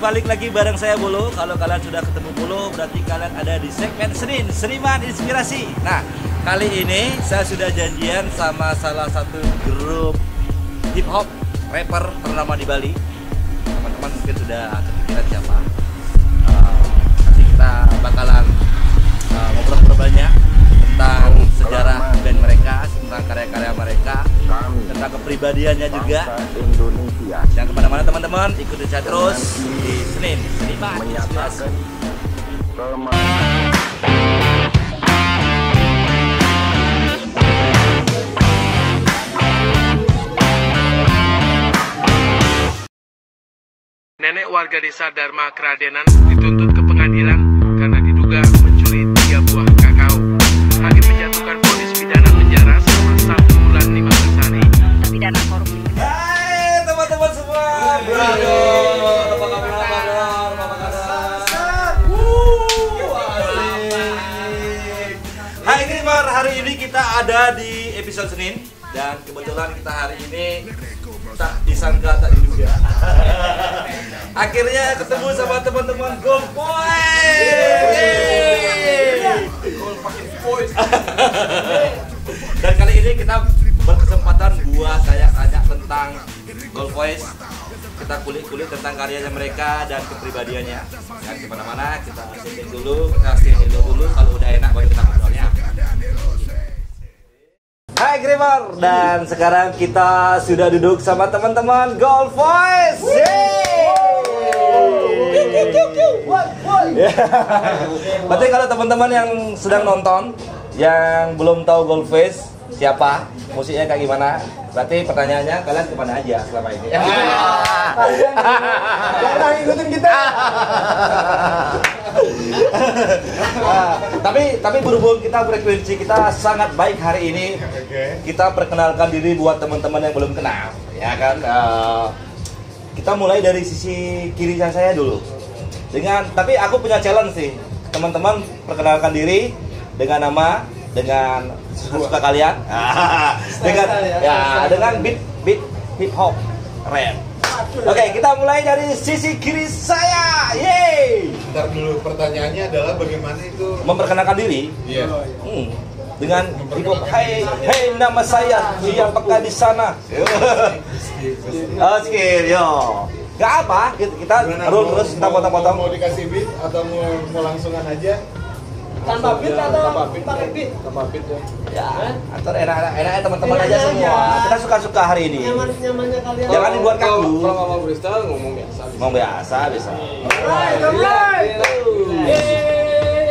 balik lagi bareng saya Bolo. Kalau kalian sudah ketemu Bolo, berarti kalian ada di segmen Senin, Seniman Inspirasi. Nah, kali ini saya sudah janjian sama salah satu grup hip hop rapper ternama di Bali. Teman-teman mungkin sudah kepikiran siapa. Nanti kita bakalan ngobrol banyak tentang sejarah band mereka, tentang karya-karya mereka, tentang kepribadiannya juga. Indonesia. Jangan kemana-mana teman-teman, ikuti saya terus di Senin Seniman Inspirasi. Nenek warga desa Dharma Keradenan dituntut ke pengadilan karena diduga mencuri 3 buah kakao. Hakim menjatuhkan vonis pidana penjara selama 1 bulan 15 hari. Pidana korupsi. Hai teman-teman semua. Apa kabar? Hai Grimar, hari ini kita ada di episode Senin dan kebetulan kita hari ini tak disangka tak diduga. Akhirnya ketemu sama teman-teman Golf Boys. Dan kali ini kita berkesempatan buat saya tanya tentang Golf Boys. Kita kulik-kulik tentang karyanya mereka dan kepribadiannya. Dan kemana-mana kita setting dulu, kalau udah enak baru kita ngobrolnya. Hai Grimar, dan sekarang kita sudah duduk sama teman-teman Golf Boys. Berarti kalau teman-teman yang sedang nonton, yang belum tahu Golf Boys siapa, musiknya kayak gimana, berarti pertanyaannya kalian kemana aja selama ini? Jangan ikutin kita. Tapi berhubung kita frekuensi kita sangat baik hari ini, kita perkenalkan diri buat teman-teman yang belum kenal, ya kan? Kita mulai dari sisi kiri saya dulu. Tapi aku punya challenge sih, teman-teman perkenalkan diri dengan nama, dengan suka kalian, dengan beat hip hop rap. Oke, kita mulai dari sisi kiri saya. Yeay. Ntar dulu, pertanyaannya adalah bagaimana itu Memperkenalkan diri. Iya. Dengan hip hop. Hey, nama saya siapakah di sana? Skill, yo. Gak apa, kita roll terus, kita potong-potong. Mau dikasih beat atau mau langsungan aja? Tanpa beat atau pakai beat? Tanpa beat ya. Ya, atau enak-enak teman-teman aja semua. Kita suka-suka hari ini. Nyaman-nyamannya kalian. Jangan dibuat kaku. Kalau ngomong freestyle ngomong biasa. Ngomong biasa bisa. Alright.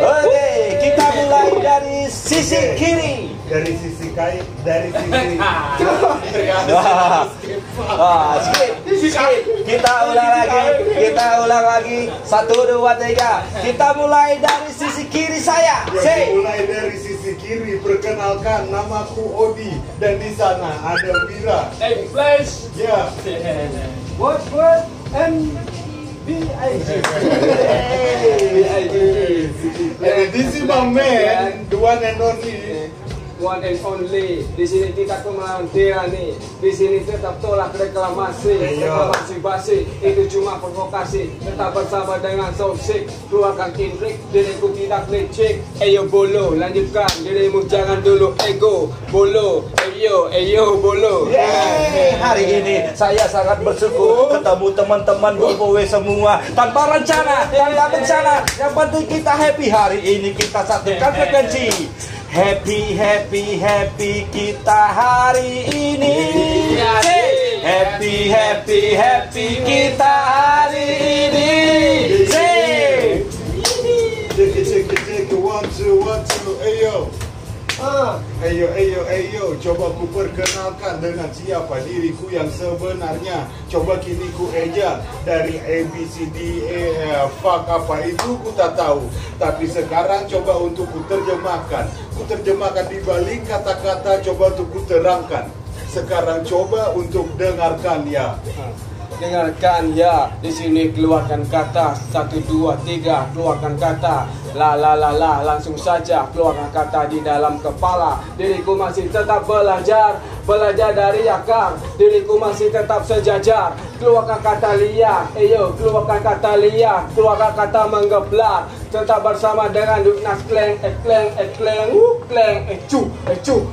Oke, kita mulai dari sisi kiri. Dari sisi kait, dari sisi Skip. Kita ulang lagi. 1, 2, 3. Kita mulai dari sisi kiri saya. mulai dari sisi kiri. Perkenalkan, namaku Odi dan di sana ada Wira. Flash. Ya. What and And this is my man, the one and only. One and only. Di sini kita melawan tirani. Di sini tetap tolak reklamasi. Reklamasi basi itu cuma provokasi. Tetap bersama dengan Soulsik. Keluarkan kinrik, diriku tidak licik. Eyo Bolo, lanjutkan dirimu jangan dulu ego. Bolo, eyo Bolo. Yeay, hari ini saya sangat bersyukur ketemu teman-teman Golf semua tanpa rencana, tanpa bencana. Yang penting kita happy hari ini, kita satukan frekuensi. Happy kita hari ini. Happy kita hari ini. Check it, 1, 2, ayo. Ayo, coba ku perkenalkan dengan siapa diriku yang sebenarnya. Coba kini ku eja dari ABCDE fuck apa itu ku tak tahu. Tapi sekarang coba untuk ku terjemahkan. Ku terjemahkan di balik kata-kata, coba untuk ku terangkan. Sekarang coba untuk dengarkan ya. Dengarkan ya, di sini keluarkan kata 1, 2, 3, keluarkan kata. La langsung saja keluar kata di dalam kepala. Diriku masih tetap belajar dari akar. Diriku masih tetap sejajar. Keluarkan kata liar, keluarkan kata liar, keluarkan kata menggeblar. Tetap bersama dengan Duknas kleng, kleng, ecu.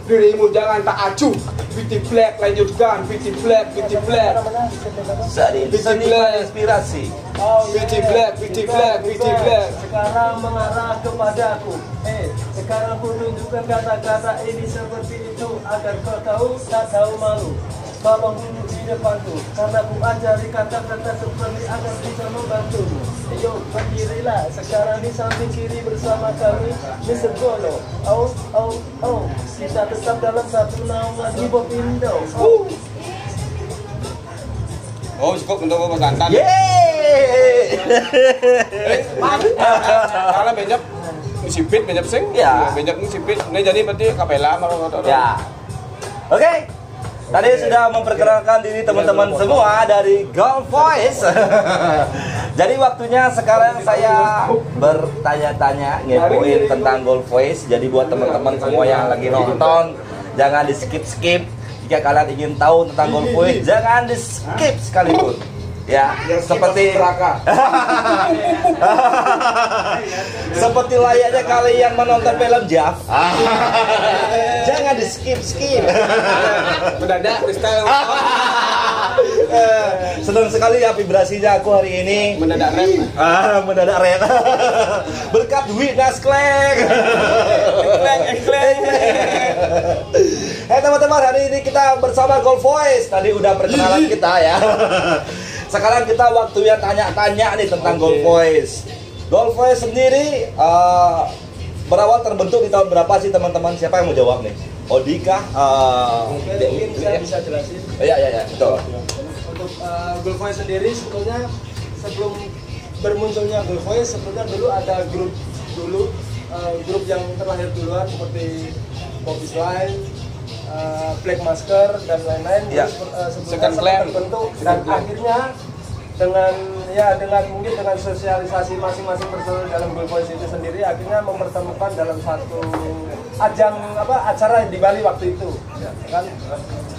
Dirimu jangan tak acuh. Biti Black lanjutkan, Biti Black. Seniman inspirasi. Biti Black. Sekarang mengarah kepadaku. Sekarang ku tunjukkan kata-kata ini seperti itu agar kau tahu tak tahu malu. Tolong duduk di depanku, karena ku ajari kata-kata seperti agar bisa membantumu. Ayo berdirilah sekarang di samping kiri bersama kami, Mr. Golo. Kita tetap dalam satu nama di Bob Indo. Oh, cukup untuk Mas Antan. Yeay. Kalau banyak musibit, banyak sing. Ya. Banyak musibit. Ini jadi berarti kapela mau. Ya. Oke. Tadi sudah memperkenalkan diri teman-teman semua dari Golf Voice. Jadi waktunya sekarang saya bertanya-tanya, ngepoin tentang Golf Voice. Jadi buat teman-teman semua yang lagi nonton, jangan di skip-skip. Jika kalian ingin tahu tentang Golf Voice, jangan di skip sekalipun. Ya, seperti seperti layaknya kalian menonton film Jav. Jangan di skip. Mendadak freestyle. Senang sekali ya vibrasinya aku hari ini. Mendadak rap. Mendadak rap. Berkat duit Naskleng. Teman-teman, hari ini kita bersama Golf Voice. Tadi udah perkenalan kita ya. Sekarang kita waktunya tanya-tanya nih tentang Golf Voice. Golf Voice sendiri berawal terbentuk di tahun berapa sih teman-teman? Siapa yang mau jawab nih? Odi kah? Mungkin saya bisa jelasin. Iya, betul. Untuk Golf Voice sendiri sebetulnya sebelum bermunculnya Golf Voice sebetulnya dulu ada grup yang terlahir duluan seperti Bobby's Line, Black Masker dan lain-lain. Ya. Sebelumnya terbentuk dan akhirnya dengan mungkin dengan sosialisasi masing-masing personel dalam Golf Voice itu sendiri akhirnya mempertemukan dalam satu ajang acara di Bali waktu itu. Ya, kan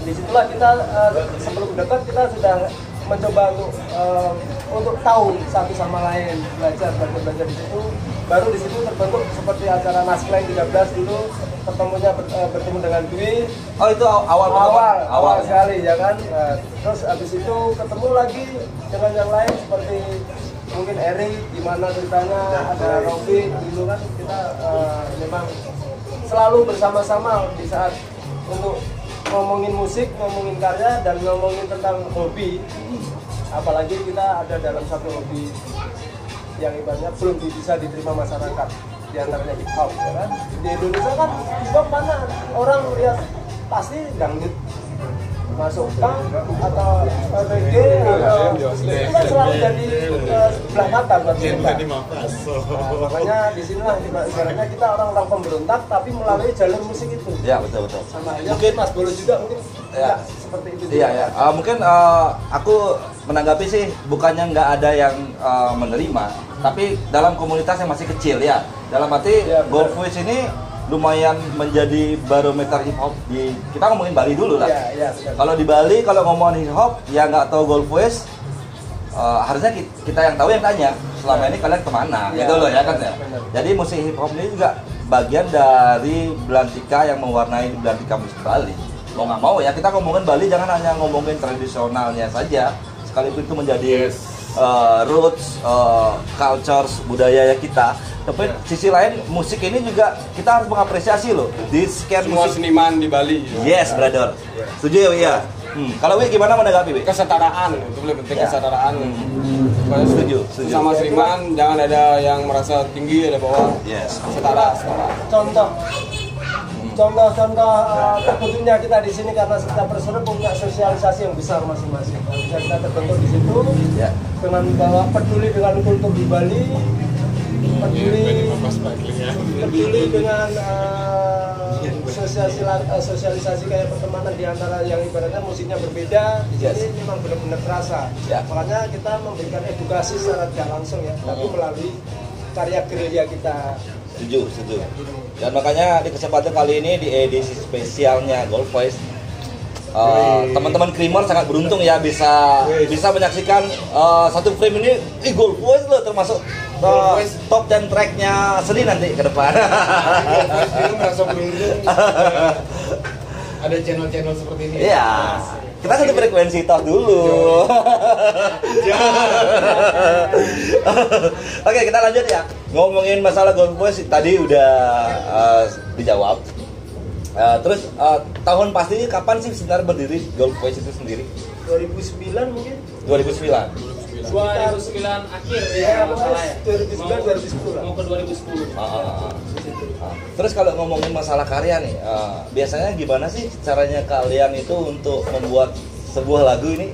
disitulah kita sebelum dekat kita sudah mencoba untuk tahu satu sama lain, belajar di situ. Baru di situ terbentuk seperti acara Naskleng 13 dulu bertemu dengan Dwi. Oh, itu awal Sekali ya kan. Terus habis itu ketemu lagi dengan yang lain seperti mungkin Eri, di mana ceritanya ada Robi dulu kan kita memang selalu bersama-sama di saat untuk ngomongin musik, ngomongin karya dan ngomongin tentang hobi. Apalagi kita ada dalam satu hobi yang ibaratnya belum bisa diterima masyarakat, di antaranya hip hop ya kan. Di Indonesia kan hip hop mana orang lihat pasti dangdut masuk punk atau reggae atau itu kan selalu jadi sebelah mata buat kita. Makanya di sinilah ibaratnya kita orang-orang pemberontak tapi melalui jalur musik itu. Ya, betul. Sama aja mungkin Mas Bolo juga mungkin ya. Seperti itu. Iya. Mungkin aku menanggapi sih bukannya nggak ada yang menerima, tapi dalam komunitas yang masih kecil ya. Dalam arti ya, Golf Voice ini lumayan menjadi barometer hip hop di, kita ngomongin Bali dulu lah. Iya, kalau di Bali kalau ngomongin hip hop yang nggak tahu Golf Voice, harusnya kita yang tahu yang tanya selama ini kalian kemana gitu loh ya kan ya. Jadi musik hip hop ini juga bagian dari belantika yang mewarnai belantika musik Bali. Mau nggak mau ya kita ngomongin Bali jangan hanya ngomongin tradisionalnya saja, sekalipun itu menjadi roots, culture, budaya kita. Tapi sisi lain musik ini juga kita harus mengapresiasi loh di sekian Semua musik seniman di Bali. Yes, brother. Setuju ya? Kalau Wi gimana menanggapi Wi? Kesetaraan itu lebih penting, kesetaraan. Setuju. Sama seniman jangan ada yang merasa tinggi ada bawah. Yes. Setara. Contoh terbentuknya kita di sini karena kita personel punya sosialisasi yang besar masing-masing. Bisa kita terbentuk di situ dengan bahwa peduli dengan kultur di Bali, peduli dengan sosialisasi kayak pertemanan di antara yang ibaratnya musiknya berbeda. Di sini memang benar-benar terasa. Makanya kita memberikan edukasi secara tidak langsung ya, tapi melalui karya gerilya kita. Setuju. Dan makanya di kesempatan kali ini di edisi spesialnya Golf Voice, teman-teman Creamer sangat beruntung ya bisa menyaksikan satu frame ini Golf Voice loh, termasuk top 10 tracknya Senin nanti ke depan. Itu merasa beruntung. Ada channel-channel seperti ini. Iya. Kita satu frekuensi toh dulu. Oke, kita lanjut ya. Ngomongin masalah Golf Voice tadi udah dijawab. Terus tahun pastinya kapan sih sebenarnya berdiri Golf Voice itu sendiri? 2009 mungkin? 2009. 2009 akhir Ya, ya, masalah ya. 2009 2010 lah. Mau ke 2010. Terus kalau ngomongin masalah karya nih, biasanya gimana sih caranya kalian itu untuk membuat sebuah lagu ini?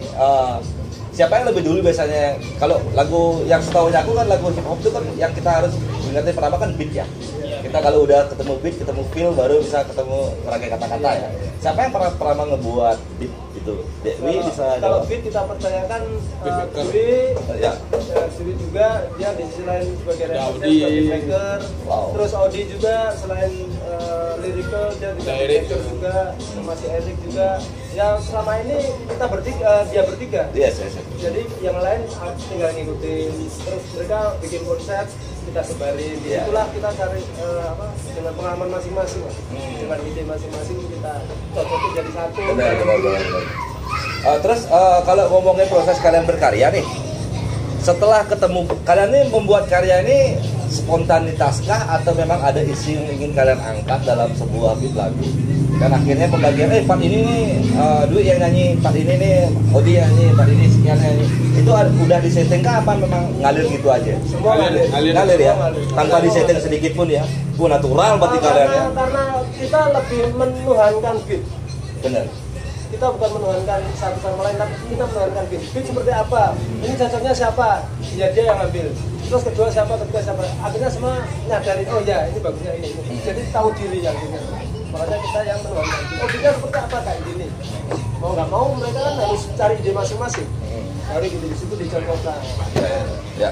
Siapa yang lebih dulu biasanya? Kalau lagu yang setahunya aku kan lagu hip hop itu kan yang kita harus ingatnya pertama kan beat ya. Kita kalau udah ketemu beat, ketemu feel, baru bisa ketemu merangkai kata-kata ya. Siapa yang pertama ngebuat beat itu? Dewi bisa Kalau jawab. beat kita percayakan Dwi, Ya. Dwi juga dia di sisi lain sebagai rapper, Audi. sebagai maker. Wow. Terus Audi juga selain lyrical dia juga maker juga, masih Eric juga. Ya selama ini kita dia bertiga. Yes. Jadi yang lain tinggal ngikutin. Terus mereka bikin konsep, kita sebarin. Iya. Itulah kita cari dengan pengalaman masing-masing, dengan ide masing-masing kita cocokin jadi satu. Benar. Terus kalau ngomongin proses kalian berkarya nih, setelah ketemu kalian ini membuat karya ini spontanitas-kah atau memang ada isi yang ingin kalian angkat dalam sebuah beat lagu? Dan akhirnya pembagian, part ini nih Dwi yang nyanyi, part ini nih Odi yang nyanyi, part ini sekian yang nyanyi. Itu udah disetting kah apa memang ngalir gitu aja? Semua Ngalir ya, tanpa disetting sedikit pun ya. Natural berarti kalian ya. Karena kita lebih menuhankan beat. Bener. Kita bukan menuhankan satu sama lain, tapi kita menuhankan beat. Beat seperti apa? Ini cocoknya siapa? Ya dia yang ambil. Terus kedua siapa? Ketiga siapa? Akhirnya semua nyadari, oh ya ini bagusnya ini. Jadi tahu diri yang gitu. Makanya kita yang menuhankan beat. Oh beatnya seperti apa kayak gini? Mau nggak mau mereka kan harus cari ide masing-masing. Baru gitu di situ dicontohkan. Ya.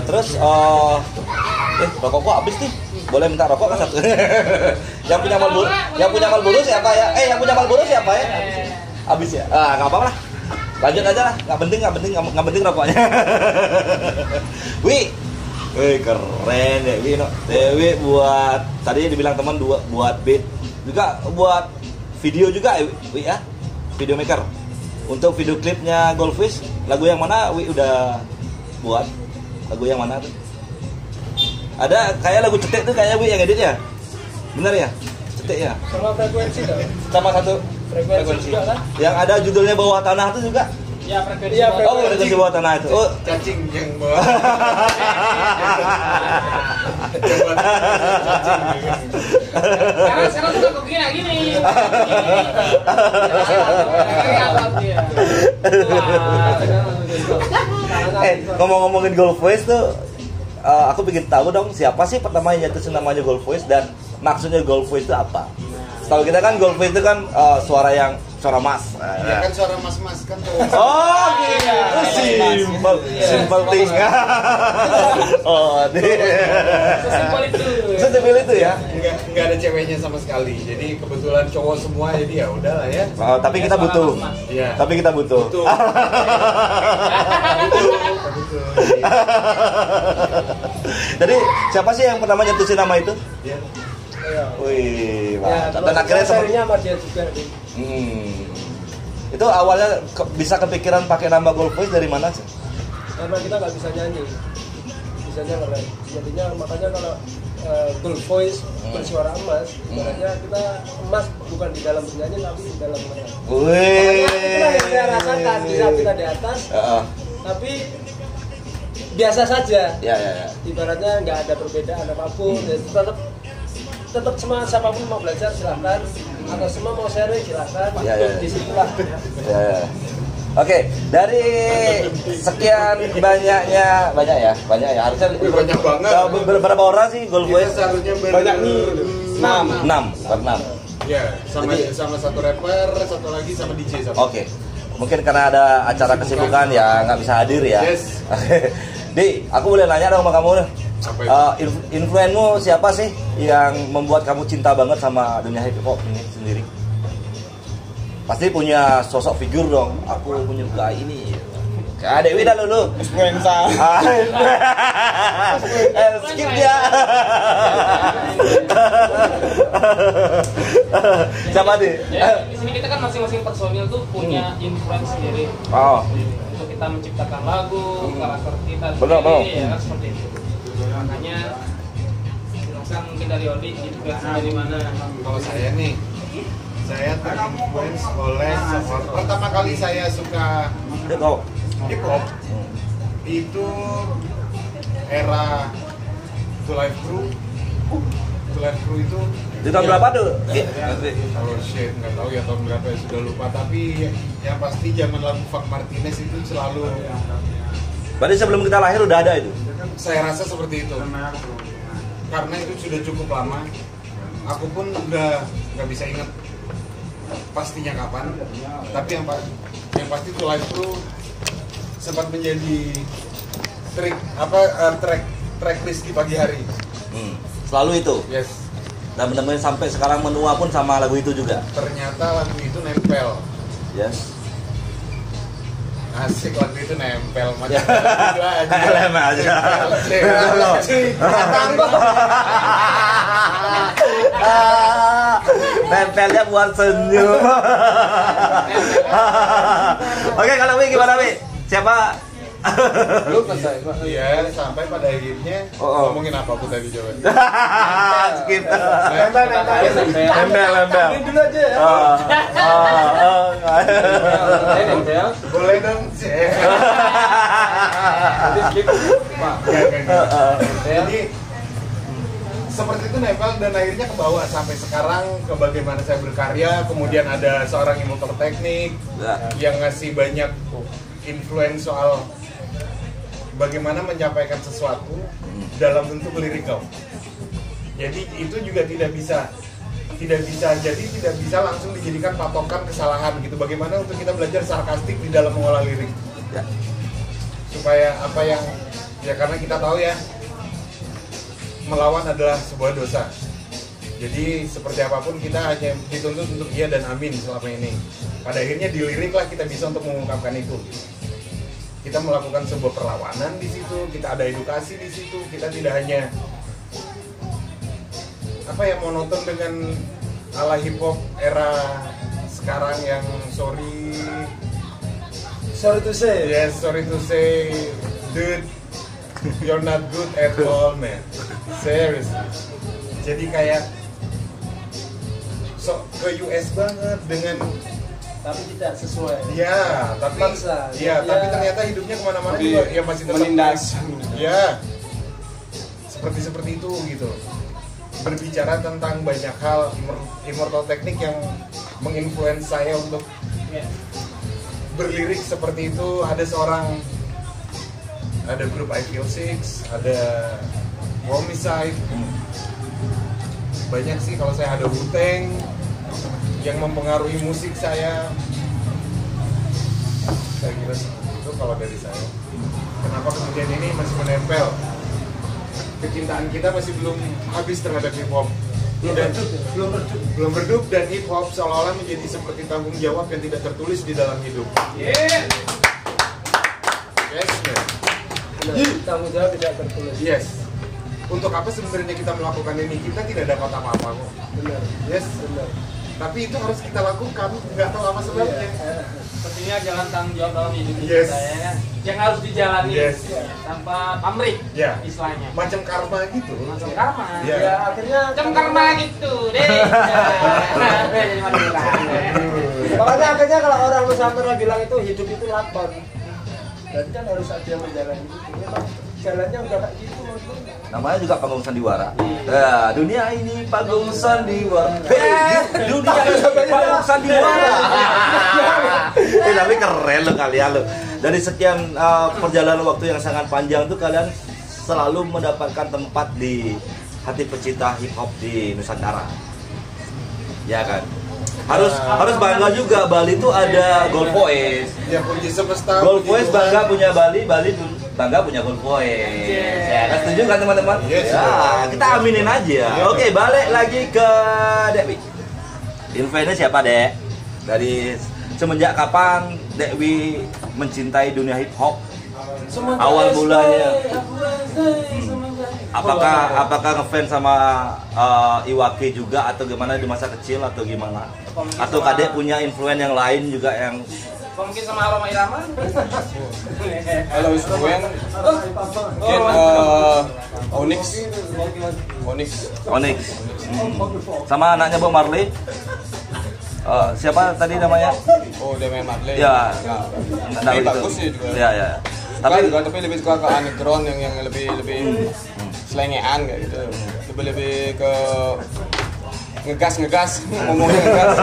Terus rokokku habis nih. Boleh minta rokok kan satu. yang punya Marlboro siapa ya? Yang punya Marlboro siapa ya? Habis ya? Enggak apa-apa lah. Lanjut aja lah. Enggak penting rokoknya. Wih, keren ya Wi. Dewi buat tadi dibilang teman buat beat juga buat video juga Wi ya. Video maker. Untuk video klipnya Golfis, lagu yang mana Wi udah buat? Lagu yang mana tuh? Ada kayak lagu cetek tuh kayaknya Wi yang edit ya? Bener ya? Cetek ya? Sama frekuensi dong. Sama satu Frekuensi juga kan? yang ada judulnya Bawah Tanah itu juga? Ya, frekuensi. Iya, Oh, frekuensi Bawah Tanah itu. Oh, Cacing yang bawa. Sekarang tuh gak begini gini. ngomong-ngomongin Golf Voice tuh, aku bikin tahu dong siapa sih pertama yang nyatuin namanya Golf Voice dan maksudnya Golf Voice itu apa? Setahu kita kan Golf Voice itu kan suara mas. Ya kan suara mas-mas kan tuh. Oh, gitu. Simple thing. Oh, sesimpel itu ya. Enggak ada ceweknya sama sekali. Jadi kebetulan cowok semua jadi ya udahlah ya. Oh, tapi kita butuh. Iya. Tapi kita butuh. Betul. Jadi siapa sih yang pertama nyetusin nama itu? Ya. Wih, Ya, mantap. Dan akhirnya serinya sama dia juga. Itu awalnya bisa kepikiran pakai nama Golf Voice dari mana sih? Karena kita nggak bisa nyanyi, bisanya nge-rap. Jadinya makanya kalau Golf Voice bersuara emas, sebenarnya kita emas bukan di dalam bernyanyi tapi di dalam nge-rap. Wih. Makanya itulah yang saya rasakan di saat kita di atas, tapi biasa saja. Ya. Ibaratnya nggak ada perbedaan apapun, ya, tetap semua siapapun mau belajar silahkan, atau semua mau sharing silahkan. Ya. Disitulah. Ya. Oke, dari sekian banyak ya harusnya Banyak banget. Berapa orang sih Golf Kita Voice? seharusnya Banyak nih. 6. Ya, Jadi- sama satu rapper, satu lagi sama DJ sama. Oke, mungkin karena ada acara kesibukan ya nggak bisa hadir ya. Yes. Di, aku boleh nanya dong sama kamu nih. Apa itu? Influenmu siapa sih yang membuat kamu cinta banget sama dunia hip hop ini sendiri? Pasti punya sosok figur dong. Aku menyukai ini. Kayak Dewi dah dulu. Influenza. Skip dia. Siapa nih? Ya, di sini kita kan masing-masing personil tuh punya influence sendiri. Oh. Untuk kita menciptakan lagu, karakter kita Benar, benar. ya kan seperti itu. Makanya silakan mungkin dari Odi influence dari mana? Kalau saya nih, saya terinfluence oleh seorang. Pertama kali saya suka Itu. hip hop itu era To Life Crew. To Life Crew itu Di tahun berapa tuh? Oh shit, nggak tahu ya tahun berapa ya, sudah lupa. Tapi yang pasti zaman lagu Fuck Martinez itu selalu, Berarti sebelum kita lahir udah ada itu. saya rasa seperti itu. Karena itu sudah cukup lama. Aku pun udah nggak bisa ingat pastinya kapan. Tapi yang pasti To Life Crew sempat menjadi track list di pagi hari. Selalu itu. Yes. Dan benar-benar sampai sekarang menua pun sama lagu itu juga. Ternyata lagu itu nempel. Yes. Asik, lagu itu nempel macam Ya. Lem aja. Nempelnya buat senyum. Oke, kalau Wi gimana Wi? Siapa? Lupa saya. Iya, sampai pada akhirnya Oh. ngomongin apa aku tadi coba. Skip. Nempel. Nempel. Ini dulu aja ya. Nempel. Boleh dong, Cek. Jadi seperti itu nempel dan akhirnya ke bawah sampai sekarang ke bagaimana saya berkarya. Kemudian ada seorang ilmuwan teknik yang ngasih banyak influence soal bagaimana menyampaikan sesuatu dalam bentuk lirikal. Jadi itu juga tidak bisa langsung dijadikan patokan kesalahan gitu. Bagaimana untuk kita belajar sarkastik di dalam mengolah lirik. Ya. Supaya apa yang ya karena kita tahu ya melawan adalah sebuah dosa. Jadi seperti apapun kita hanya dituntut untuk iya dan amin selama ini. Pada akhirnya di lirik lah kita bisa untuk mengungkapkan itu. Kita melakukan sebuah perlawanan di situ, kita ada edukasi di situ, kita tidak hanya monoton dengan ala hip hop era sekarang yang sorry to say. yes sorry to say dude you're not good at all man, seriously. Jadi kayak sok ke US banget dengan Tapi tidak sesuai. ya tapi Maksa. ya tapi ternyata hidupnya kemana-mana juga ya masih tetap Menindas. ya seperti itu gitu. Berbicara tentang banyak hal, Immortal Technique yang menginfluence saya untuk berlirik seperti itu. Ada grup I Feel Six, ada Homicide, banyak sih. Kalau saya ada Wu-Tang yang mempengaruhi musik saya kira itu kalau dari saya. Kenapa kemudian ini masih menempel? Kecintaan kita masih belum habis terhadap hip hop. Belum redup dan hip hop seolah-olah menjadi seperti tanggung jawab yang tidak tertulis di dalam hidup. Yeah. Yes, man. Tanggung jawab tidak tertulis. Yes. Untuk apa sebenarnya kita melakukan ini? Kita tidak dapat apa-apa kok. Benar. Yes. Benar. Tapi itu harus kita lakukan, nggak tahu apa sebabnya. Sepertinya jalan tanggung jawab dalam hidup Yes. kita ya kan. Yang harus dijalani Yes. tanpa pamrih Ya. istilahnya. Macam karma gitu. Macam karma. Ya. Ya akhirnya Macam karma gitu deh. Jadi manusia. Makanya akhirnya kalau orang Nusantara bilang itu hidup itu lakon. Dan kan harus ada yang menjalani itu. Memang jalannya udah kayak gitu. Namanya juga panggung sandiwara. Nah, dunia ini panggung sandiwara. Dunia ini panggung sandiwara. Tapi keren lo kalian lo. Dari sekian perjalanan waktu yang sangat panjang tuh kalian selalu mendapatkan tempat di hati pecinta hip hop di Nusantara. Ya kan? Harus bangga juga. Bali tuh ada Gold Voice. Ya puji semesta. Gold puji Voice Tuhan. bangga punya Bali tetangga punya goal point. Ya, kan setuju kan teman-teman? Yes, Ya, kita aminin aja. Oke, balik lagi ke Dewi. Influencer siapa, Dek? Dari semenjak kapan Dewi mencintai dunia hip hop? Awal mulanya. Apakah ngefans sama Iwaki juga atau gimana di masa kecil atau gimana? Atau Kadek punya influence yang lain juga yang Mungkin sama Aroma Irama. Kalau Wen mungkin Onyx. sama anaknya Bang Marley? Siapa tadi namanya? Oh, Demi Marley. Ya, tapi bagus sih juga. Ya. Tapi lebih suka ke underground yang lebih selengean kayak gitu. Lebih ke ngegas ngomongnya ngegas.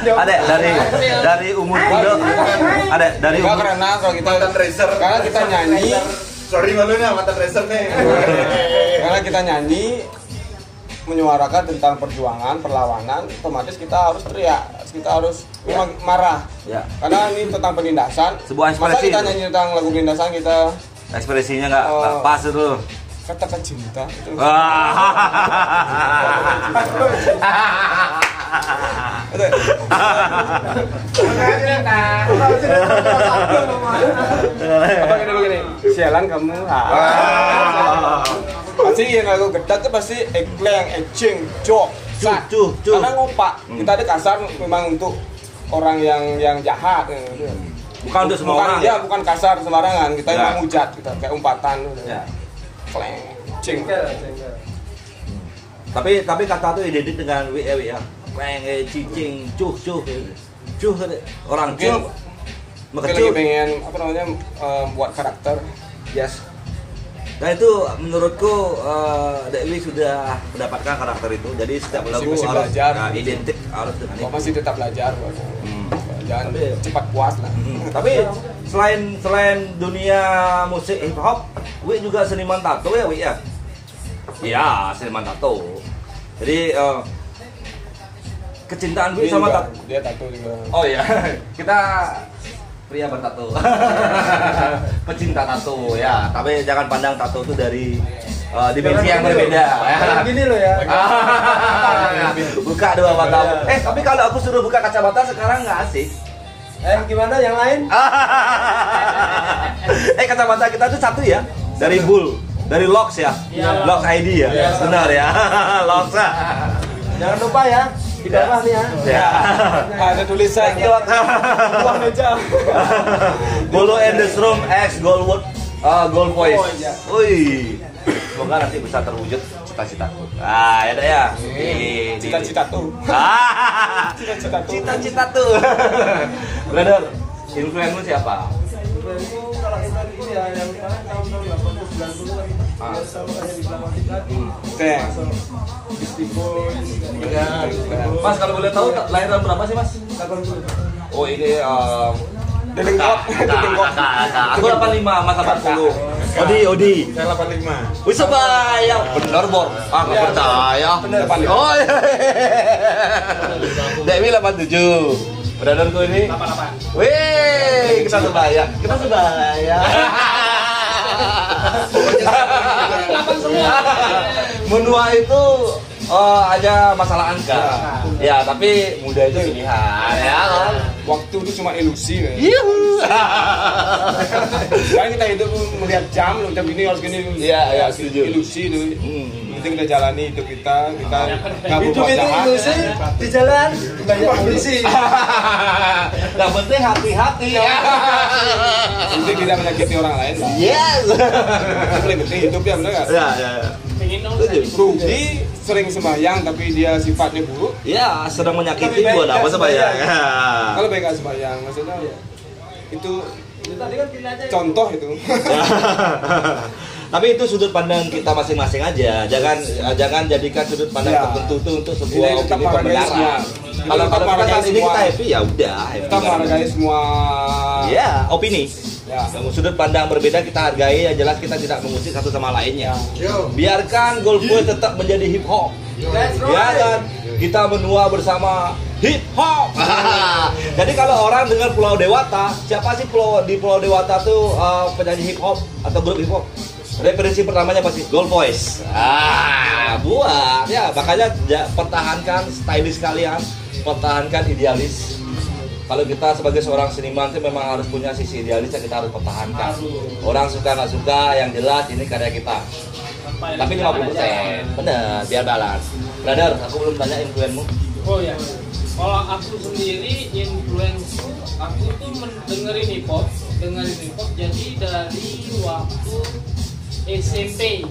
Ada dari umur muda. Ada dari Enggak, umur. karena kalau kita Racer. karena kita nyanyi, Sorry malunya mantan racer nih. karena kita nyanyi menyuarakan tentang perjuangan, perlawanan, otomatis kita harus teriak, kita harus memang marah. Ya. Karena ini tentang penindasan. Sebuah Masa ekspresi kita itu. nyanyi tentang lagu penindasan kita Ekspresinya nggak pas itu. katakan cinta itu. Apa kita begini? Sialan kamu. Pasti yang lagu gedak tuh pasti ekleng, ecing, cok, sat. Cuh. Karena ngopak. Kita ada kasar memang untuk orang yang jahat. Bukan untuk semua orang. Ya, bukan kasar sembarangan. Kita Ya. memang hujat, kita kayak umpatan. Ya. Kleng, cing. Tapi kata itu identik dengan ya. Kleng, cicing, cuh. Orang Mungkin cuh. mungkin lagi Mekecuh. pengen apa namanya buat karakter. Yes. Nah itu menurutku Dewi sudah mendapatkan karakter itu. Jadi setiap lagu Masih harus belajar. identik harus dengan itu. Masih tetap belajar. Jangan Tapi- cepat puas lah. Tapi selain dunia musik hip hop, Wi juga seniman tato ya, Wi ya? Iya, seniman tato. Jadi kecintaan Wi Dia sama juga- tato. dia tato juga. Oh iya, kita pria bertato. Pecinta tato ya, tapi jangan pandang tato itu dari dimensi yang berbeda. Gini loh ya. Buka dua mata. Tapi kalau aku suruh buka kacamata sekarang nggak asik. Gimana yang lain? Kacamata kita tuh satu ya, dari Bull, dari Locks ya, Locks ID ya, benar ya, Locks. Jangan lupa ya, di bawah nih ya. Ya. Ada tulisan Buang meja. Bolo and the Room X Gold Voice. Wih, semoga nanti bisa terwujud cita-citaku. Ya deh ya. cita-cita tuh. Cita-cita tuh. Brother, influence lu siapa? Itu kalau kita ini ya yang sekarang tahun-tahun 80-90 kan biasa makanya dibilang wajib lagi. Teng. Beastie Boys. Mas kalau boleh tahu lahiran berapa sih Mas? 80. Oh ini Dedengkot. Aku 85, Mas 80. Odi. Saya 85. Wih sebaya, bener Bor. Nggak percaya. Oh iya. Dewi 87. Brotherku ini 88. wih, kita sebaya. Menua itu aja masalah angka. Ya, tapi muda itu pilihan ya kan. Waktu itu cuma ilusi. Yuhu. Sekarang kita hidup melihat jam ini harus gini. Iya, setuju. Ilusi itu. Penting kita jalani hidup kita nggak Hidup berbuat itu jahat. ilusi di jalan banyak polisi. Yang penting hati-hati ya. Penting tidak menyakiti orang lain lah. Yes. Itu paling penting hidup ya, benar nggak? Ya. Pengen dong Rugi sering sembahyang tapi dia sifatnya buruk. Ya, sedang menyakiti Lebih baik gua dapat nggak sembahyang. Kalau baik nggak sembahyang, maksudnya itu Tadi kan pilih aja. contoh itu. Tapi itu sudut pandang kita masing-masing aja. Jangan jadikan sudut pandang Ya. tertentu itu untuk Ini sebuah tetap opini menghargai pembenaran. semua. Kalau Tetap kita menghargai saat ini semua. kita happy ya udah. happy Kita bareng. menghargai semua. Ya, opini. Ya. Sudut pandang berbeda kita hargai, yang jelas kita tidak mengusik satu sama lainnya. Yo. Biarkan Gold Boy tetap menjadi hip hop. Ya kan? Kita menua bersama hip hop. Jadi kalau orang dengar Pulau Dewata, siapa sih di Pulau Dewata tuh penyanyi hip hop atau grup hip hop? Referensi pertamanya pasti Gold Voice. Buat ya, makanya pertahankan stylish kalian, pertahankan idealis. Kalau kita sebagai seorang seniman itu memang harus punya sisi idealis yang kita harus pertahankan. Orang suka nggak suka, yang jelas ini karya kita. Tapi 50%, bener, biar balance. Brother, aku belum tanya influenmu. Oh ya, kalau aku sendiri influence aku tuh dengerin hip hop jadi dari waktu SMP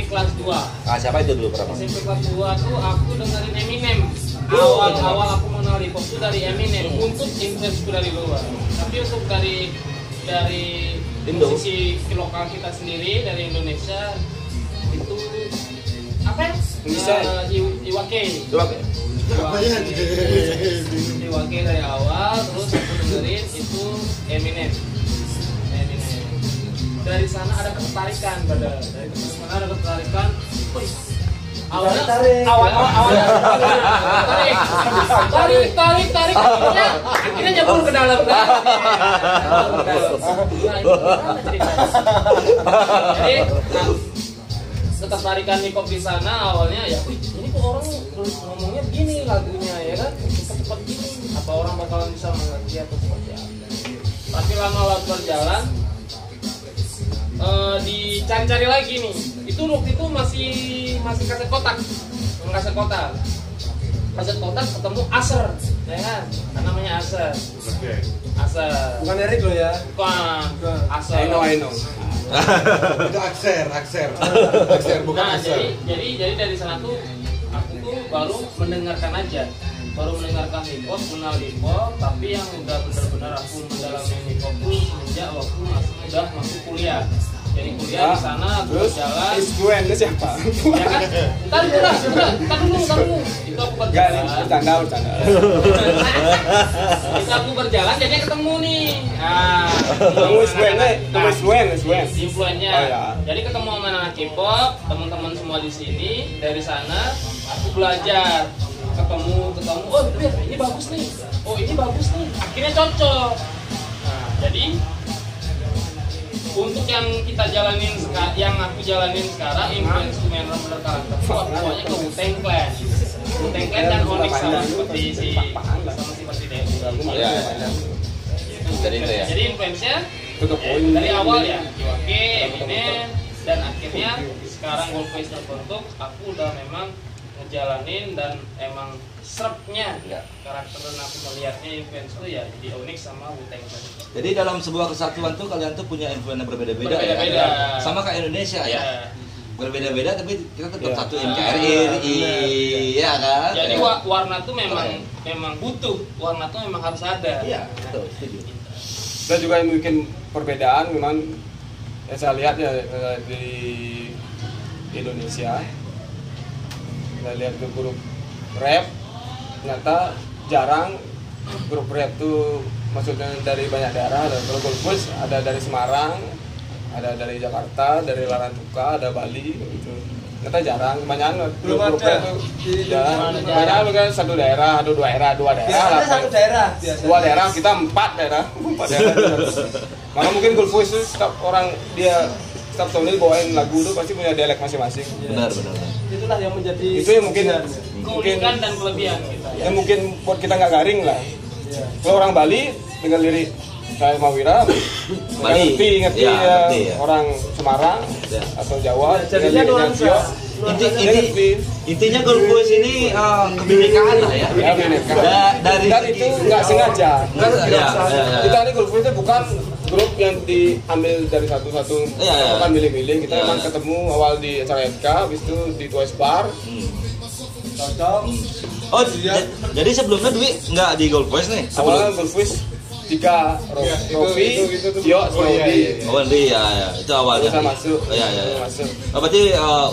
kelas 2. Ah, siapa itu dulu pertama? SMP kelas 2 tuh aku dengerin Eminem. Awal aku mengenal hip hop tuh dari Eminem. Untuk influence dari luar. Tapi untuk dari Indo. musisi lokal kita sendiri dari Indonesia itu apa ya? Iwake. Iwake dari awal, terus aku dengerin itu Eminem. Dari sana ada ketertarikan, wih, awalnya tarik akhirnya nyebur ke dalam kan. Jadi ketertarikan hip hop di sana awalnya ya, wih, ini kok orang ngomongnya begini lagunya ya kan, cepat gini, apa orang bakalan bisa mengerti atau seperti apa. Tapi lama waktu berjalan dicari-cari lagi nih. Itu waktu itu masih kaset kotak ketemu Aser, ya kan? Namanya Aser. Oke. Aser. Bukan Erik lo ya? Bukan. Aser. I know. Itu akser, bukan Nah, akser. jadi dari sana tuh aku tuh baru mendengarkan hip hop, kenal hip hop, tapi yang udah benar-benar aku mendalami hip hop tuh semenjak waktu udah masuk kuliah. Jadi kuliah di sana aku berjalan. Gwen itu siapa? Ya kan? Entar dulu. Itu aku berjalan. Bercanda. Itu aku berjalan, jadinya ketemu nih. Nah, Gwen. influennya. Oh, ya. Jadi ketemu sama anak K-pop, teman-teman semua di sini. Dari sana aku belajar. Ketemu. Oh, ini bagus nih. Akhirnya cocok. Nah, jadi untuk yang kita jalanin yang aku jalanin sekarang, influence to main bener karakter pokoknya ke Wu-Tang Clan dan Onyx sama seperti Devi. Iya. Jadi itu ya. Jadi influence-nya dari awal ya Iwake, Eminem, dan akhirnya sekarang Gold Voice terbentuk. Aku udah memang ngejalanin dan emang serpnya karakter dan aku melihatnya influence tuh ya jadi Onyx sama Wu-Tang Clan. Jadi dalam sebuah kesatuan tuh kalian tuh punya influence yang berbeda-beda ya. Sama kayak Indonesia ya. Berbeda-beda tapi kita tetap satu NKRI, ya kan? Jadi warna tuh memang butuh, warna tuh memang harus ada. Iya, betul, setuju. Dan juga yang bikin perbedaan memang yang saya lihat ya di Indonesia, saya lihat ke grup rap ternyata jarang grup rap tuh maksudnya dari banyak daerah. Dan kalau Gold Voice ada dari Semarang, ada dari Jakarta, dari Larantuka, ada Bali gitu. Ternyata jarang, kebanyakan grup rap tuh jarang. Kebanyakan satu daerah, dua daerah lah. Satu daerah biasa. Dua daerah, kita empat daerah. Malah mungkin Gold Voice itu setiap orang dia setiap tahun ini bawain lagu tuh pasti punya dialek masing-masing. Benar. Itulah yang menjadi Itu yang mungkin Keunikan dan kelebihan kita. yang mungkin buat kita nggak garing lah. Kalau orang Bali dengan lirik saya Mawira, ngerti Ya, ya, ngerti ya. orang Semarang Ya. atau Jawa, jadinya dengan liriknya Tio, Intinya Gold Voice ini kebinekaan lah ya. ya, bineka. Dari Dan itu nggak sengaja. Ya. Kita ini Gold Voice itu bukan grup yang diambil dari satu-satu, Ya. bukan milih-milih. Kita Ya. memang ketemu awal di acara MK, habis itu di Twice Bar. cocok. Oh, jadi sebelumnya Dwi nggak di Gold Voice nih? Awalnya Gold Voice 3 Rofi, Tio, Rofi. Oh, Andi ya, itu awalnya. Bisa masuk. Iya. Masuk. Oh, berarti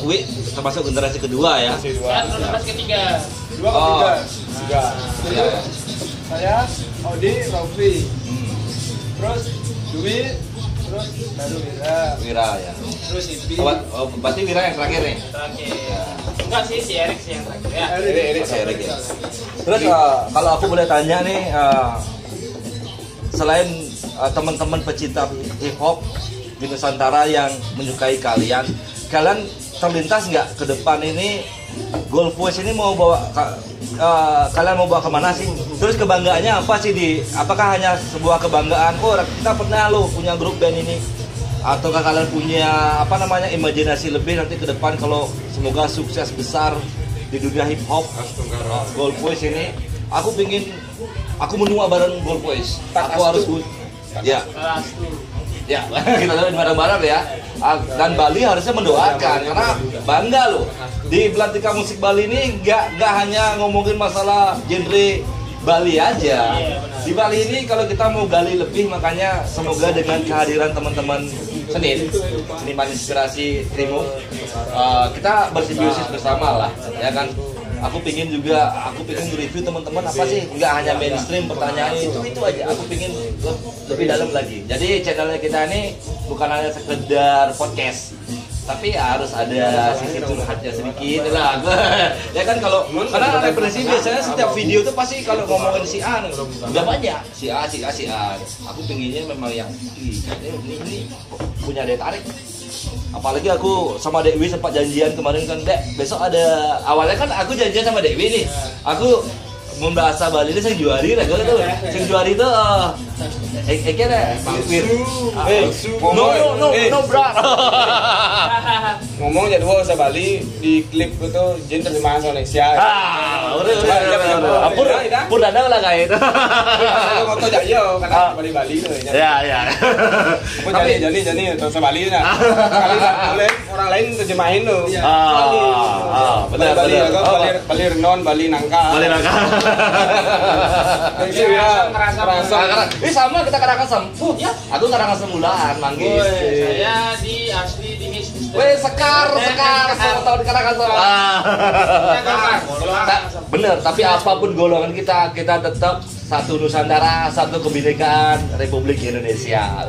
Wi termasuk generasi kedua ya? Masih Kan dua. generasi ketiga. Dua ke tiga. Tiga. Iya. Saya, Audi, Rofi. Terus Dwi, terus baru Wira. Wira ya. Terus Ibi. Berarti Wira yang terakhir nih. Terakhir. Enggak sih, si Erik sih yang terakhir ya. Erik ya. Terus kalau aku boleh tanya nih, selain teman-teman pecinta hip hop di Nusantara yang menyukai kalian terlintas nggak ke depan ini Gold Voice ini mau bawa kalian mau bawa kemana sih? Terus kebanggaannya apa sih apakah hanya sebuah kebanggaan? Oh kita pernah loh punya grup band ini, ataukah kalian punya imajinasi lebih nanti ke depan kalau semoga sukses besar di dunia hip hop Gold Voice ini? Aku menua bareng Gold Voice. Aku harus ya. Ya, kita doain bareng-bareng ya. Dan Bali harusnya mendoakan karena bangga loh. Di Belantika Musik Bali ini nggak hanya ngomongin masalah genre Bali aja. Di Bali ini kalau kita mau gali lebih, makanya semoga dengan kehadiran teman-teman seniman inspirasi Trimo, kita bersimbiosis bersama lah, ya kan. Aku pingin review teman-teman apa sih, nggak hanya mainstream pertanyaan itu aja. Aku pingin lebih dalam lagi. Jadi channelnya kita ini bukan hanya sekedar podcast, tapi harus ada sisi curhatnya sedikit lah. Ya kan, karena referensi biasanya setiap video tuh pasti kalau ngomongin si A udah banyak si A. Aku pinginnya memang yang ini punya daya tarik. Apalagi aku sama Dewi sempat janjian kemarin kan, Dek, besok ada, awalnya kan aku janjian sama Dewi nih, aku membahasa Bali ini sing juari lah, tuh sing juari itu kira no bro. Ngomong jadi bahasa Bali di klip itu jen terjemahan Indonesia. Udah pur ada lah kayak itu. Aku foto jayo karena Bali tuh. Ya. Aku jadi bahasa Bali nah. Kali boleh orang lain terjemahin tuh. Benar. Bali Renon, Bali Nangka. Ini sama kita Karangasem. Ya, aku Karangasem Mulaan, Manggis. Saya di asli di Mistis. Sekar sama tahun di Karangasem. Bener, tapi apapun golongan kita tetap satu Nusantara, satu kebinekaan Republik Indonesia.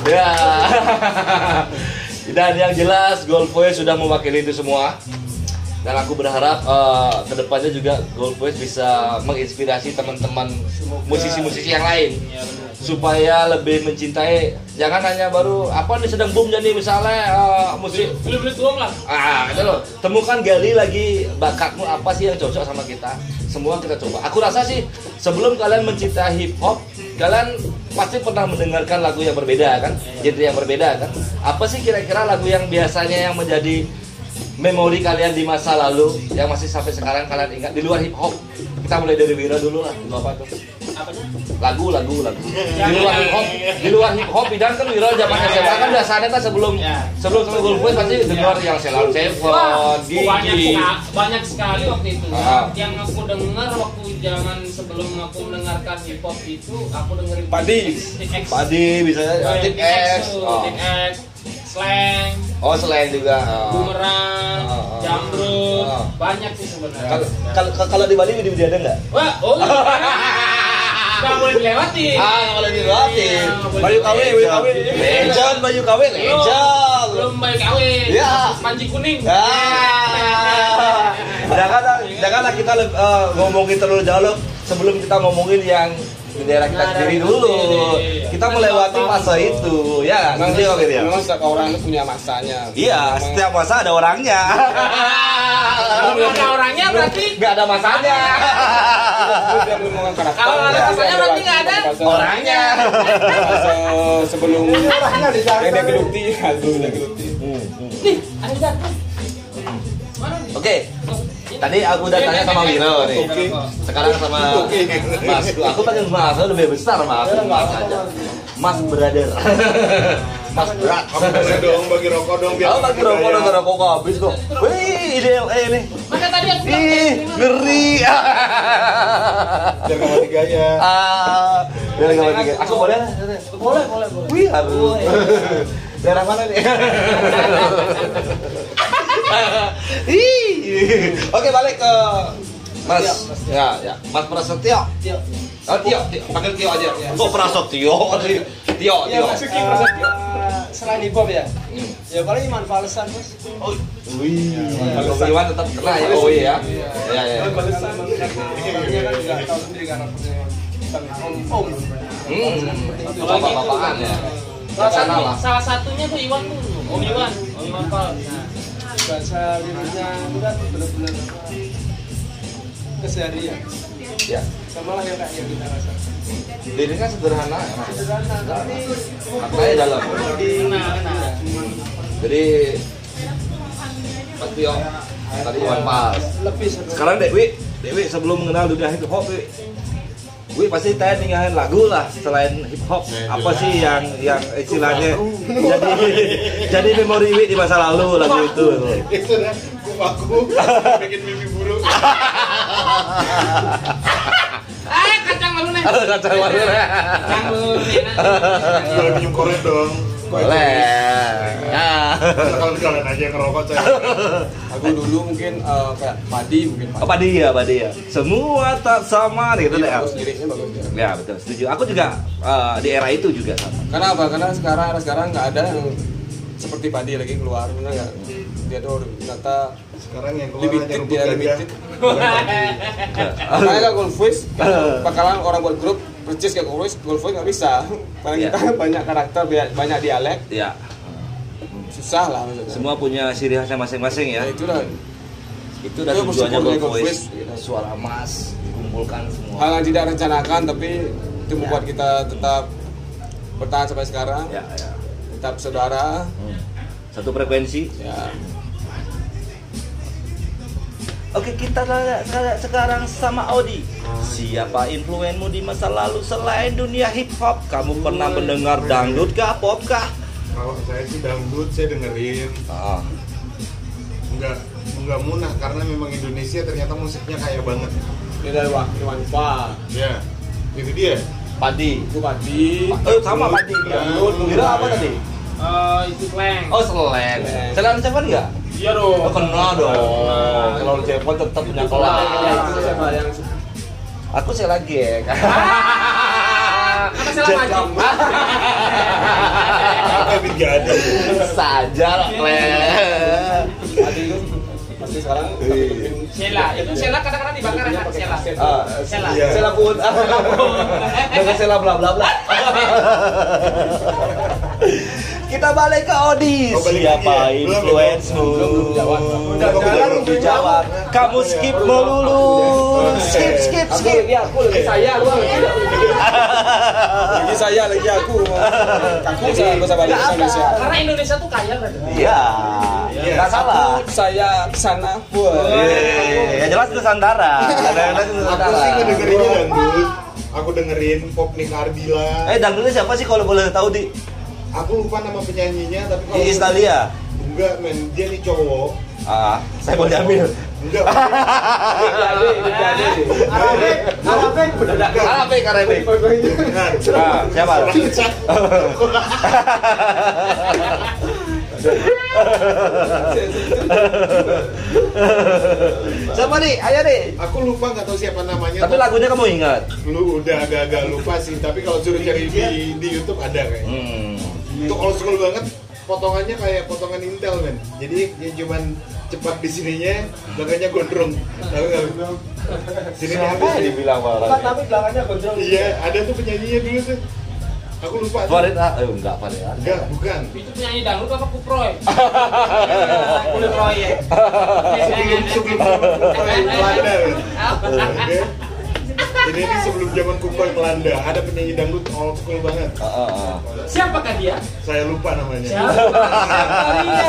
Ya. Dan yang jelas Gold Voice sudah mewakili itu semua. Dan aku berharap kedepannya juga Gold Voice bisa menginspirasi teman-teman musisi-musisi yang lain supaya lebih mencintai, jangan hanya baru apa nih sedang boom jadi misalnya musik beli tuang lah. Itu loh, temukan gali lagi bakatmu apa sih yang cocok sama kita. Semua kita coba. Aku rasa sih sebelum kalian mencintai hip hop, kalian pasti pernah mendengarkan lagu yang berbeda kan, genre yang berbeda kan. Apa sih kira-kira lagu yang biasanya yang menjadi memori kalian di masa lalu yang masih sampai sekarang kalian ingat di luar hip hop? Kita mulai dari Wira dulu lah. Apa tuh? Lagu. Di luar hip hop bidang kan Wira zaman SMA kan biasanya kan sebelum Gold Voice pasti dengar yang Sheila Seven, Gigi. Banyak sekali waktu itu. Yang aku dengar waktu zaman sebelum aku mendengarkan hip hop itu, aku dengerin Padi bisa Tip X, Slang. Oh, selain juga. Bumerang, Jambrut, banyak sih sebenarnya. Kalau di Bali video ada nggak? Wah, nggak boleh dilewati. Nggak boleh dilewati. Bayu KW. Legend Bayu KW, legend. Belum Bayu KW. Ya. Panji kuning. Janganlah kita ngomongin terlalu jauh sebelum kita ngomongin yang di daerah kita sendiri dulu. Kita melewati masa itu, ya. Memang setiap orang itu punya masanya. Iya, setiap masa ada orangnya. Kalau ada orangnya berarti nggak ada masanya. Kalau ada masanya berarti nggak ada orangnya. Sebelum Orangnya di sana. dia geluti, nih, ada jatuh. Oke. Tadi aku udah tanya sama Wiro nih. Sekarang sama Mas. Aku panggil Mas, lebih besar Mas aja. Mas brother. Mas berat. Bagi rokok dong biar. Bagi rokok habis kok. Wih, IDLE nih. Maka tadi aku ngeri. Jangan mati gaya. Biar enggak mati gaya. Aku boleh? boleh. Wih, aduh. Daerah mana nih? Oke, balik ke Mas, ya, Mas Prasetyo. Oh, Tio, panggil Tio aja. Kok Prasetyo? Tio. Selain hip hop ya, ya paling Iman Falesan Mas. Oh, wih. Kalau Iwan tetap kena ya, oh iya. Ya. Falesan orangnya kan juga tahu sendiri kan om. Bapak-bapakan ya. Salah satunya tuh Iwan tuh, Om Iwan Fal. Bahasa liriknya itu kan benar-benar keseharian. Ya. Sama lah yang kayak kita rasakan. Liriknya sederhana, Tapi maknanya dalam. Kena. Jadi Mas Tio, tadi Iwan Fals. lebih seru. Sekarang Dewi sebelum mengenal dunia hip hop, Wi pasti tanya ninggalin lagu lah selain hip hop. Apa sih yang istilahnya jadi memori Wi di masa lalu lagu itu? Itu dah, aku bikin mimpi buruk. Kacang malu nih. Kacang malu nih. Kacang malu nih. Boleh minum korek dong. Boleh. Ya. Kalau kalian aja yang ngerokok saya. Aku dulu mungkin kayak Padi mungkin. Oh, Padi ya. Semua tak sama gitu deh. Bagus, liriknya bagus ya. Ya betul, setuju. Aku juga di era itu juga sama. Karena apa? Karena sekarang nggak ada yang seperti Padi lagi keluar, benar nggak? Dia tuh ternyata Sekarang yang keluar hanya limited, rumput dia gajah. limited. Makanya Gold Voice, bakalan orang buat grup percis kayak Gold Voice nggak bisa. Karena Iya. kita banyak karakter, banyak dialek, Ya, susah lah maksudnya. semua punya ciri khasnya masing-masing ya. Ya itulah Itu dan Itu tujuannya bersyukur Gold Gold Voice, Voice. suara emas dikumpulkan semua. hal yang tidak rencanakan, tapi itu membuat kita tetap bertahan sampai sekarang, Ya. tetap saudara. Satu frekuensi. Ya, Oke, kita tanya sekarang sama Audi. Siapa influenmu di masa lalu selain dunia hip hop? Kamu pernah mendengar dangdut kah, pop kah? Kalau saya sih dangdut, saya dengerin. Ah, Enggak munah karena memang Indonesia ternyata musiknya kaya banget. ini dari Iwan Fals, Ya, itu dia. Padi. itu Padi. Sama Padi. Dangdut. Kira apa tadi? Itu Kleng. Oh, Slang. Slang Cepon enggak? Iya dong. Oh, kena dong. Kalau Cepon tetap punya kelas. Itu siapa yang Aku sih lagi ya. Apa salah maju? Apa yang nggak ada? Saja lah, Klen. Padi itu pasti sekarang Sela. Itu Sela kadang-kadang dibakar kan Sela. Sela. Iya. Sela pun. Dengan Sela bla bla bla. Kita balik ke Odi. Oh, balik Siapa lagi ya? influence-mu? Belum jawab. Belum dijawab. Kamu skip melulu. Skip. Lagi saya lagi aku bahasa balik bahasa Indonesia. Karena Indonesia tuh kaya kan. Iya. Enggak salah. Saya kesana buat Ya jelas Nusantara. Ada Aku Nusantara. sih ngedengerinnya dangdut. Aku dengerin pop Nika Ardila. Dangdutnya siapa sih kalau boleh tahu di Aku lupa nama penyanyinya, tapi kalau Iis Dahlia? enggak men, dia nih cowok. Saya mau diambil. Enggak. Karebe. Bukan. Siapa? Siapa nih? Ayo nih. Aku lupa nggak tahu siapa namanya. Tapi lagunya kamu ingat? Lu udah agak-agak lupa sih, tapi kalau suruh cari di YouTube ada kayaknya. Itu old school banget, potongannya kayak potongan Intel men. Jadi ya cuman cepat di sininya, belakangnya gondrong. Tahu nggak? Sini Siapa yang dibilang orang? Tapi belakangnya gondrong. Iya, ada tuh penyanyinya dulu tuh. Aku lupa. tuh. Farid enggak Farid. Enggak, bukan. Itu penyanyi dangdut apa Kuproy? Udah proyek. Sebelum Kuproy Melanda. Oke. Ini sebelum zaman Kuproy Melanda, ada penyanyi dangdut old school banget. Siapakah dia? Saya lupa namanya. Siapa dia?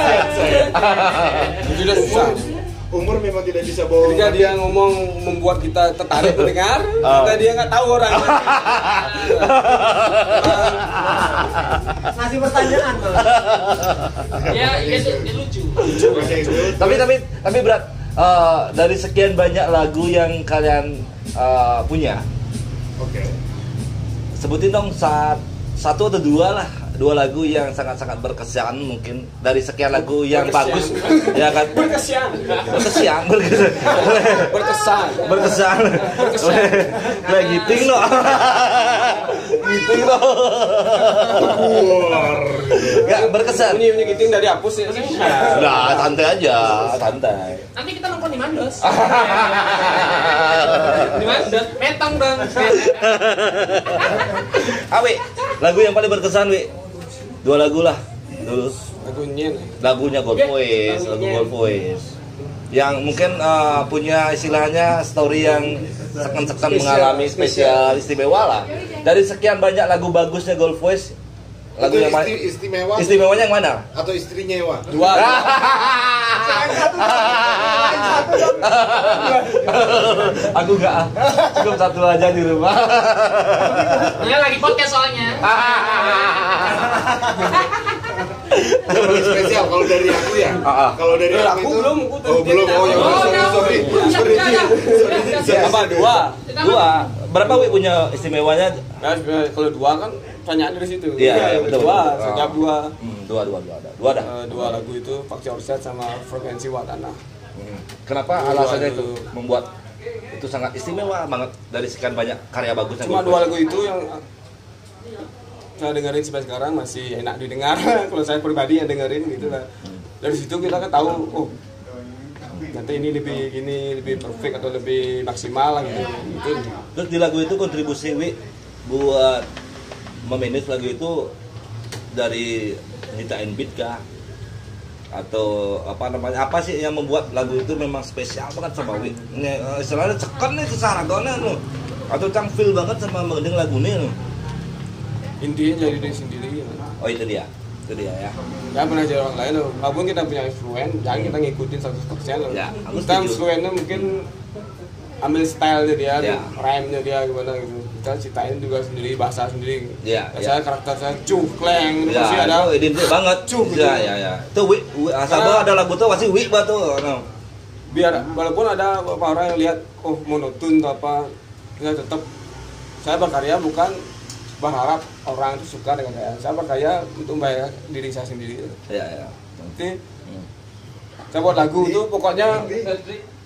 itu udah susah. Umur memang tidak bisa bohong. Ketika dia ngomong membuat kita tertarik mendengar, kita dia nggak tahu orang. Ngasih pertanyaan tuh. Dia lucu. Tapi berat. Dari sekian banyak lagu yang kalian punya, Oke. sebutin dong satu atau dua lah dua lagu yang sangat-sangat berkesan mungkin dari sekian lagu yang bagus ya kan berkesan lagi ting lo nggak berkesan bunyi giting dari hapus ya nah santai aja santai Nanti kita nongkrong di Mandos. Di Mandos, metong dong. Awi lagu yang paling berkesan Wi dua lagu lah dulu lagunya Gold Voice lagu Gold Voice yang mungkin punya istilahnya story yang sekan-sekan mengalami spesial istimewa lah dari sekian banyak lagu bagusnya Gold Voice lagu yang paling istimewanya yang mana atau istrinya Ewa? Dua. Aku enggak cukup satu aja di rumah. Dia lagi podcast soalnya. Yang paling spesial kalau dari aku ya. Kalau dari aku itu belum. sorry. Apa dua? Berapa Wi punya istimewanya? Nah, kalau dua kan tanyaan dari situ. Iya, betul. Dua, setiap dua. Dua dah. Dua lagu itu Pak Jorset sama Frekuensi Watana. Kenapa alasannya itu membuat itu sangat istimewa banget dari sekian banyak karya bagusnya? Cuma dua lagu itu yang saya dengerin sampai sekarang masih enak didengar. Kalau saya pribadi yang dengerin gitu lah. Dari situ kita kan tahu, oh nanti ini lebih perfect atau lebih maksimal lah gitu. Terus di lagu itu kontribusi Wi buat memanage lagu itu dari nyiptain beat kah? Atau apa sih yang membuat lagu itu memang spesial banget sama Wi? Istilahnya cekan nih kesaragonnya loh. Atau cang feel banget sama mendengar lagu ini loh. Intinya jadi diri sendiri. Oh itu dia ya. Jangan pernah jadi orang lain loh. Walaupun kita punya influence, jangan kita ngikutin 100% loh. Ya, kita influence-nya mungkin ambil style dia, rhyme-nya dia gimana gitu. Kita ceritain juga sendiri, bahasa sendiri. Saya karakter saya cukleng, itu pasti ada identik banget. Gitu. Ya. Itu Wi asal ada lagu tuh pasti Wi batu. Biar walaupun ada beberapa orang yang lihat monoton atau apa, kita tetap saya berkarya bukan berharap orang itu suka dengan saya berkarya untuk membayar diri saya sendiri. Iya. Nanti saya buat lagu itu pokoknya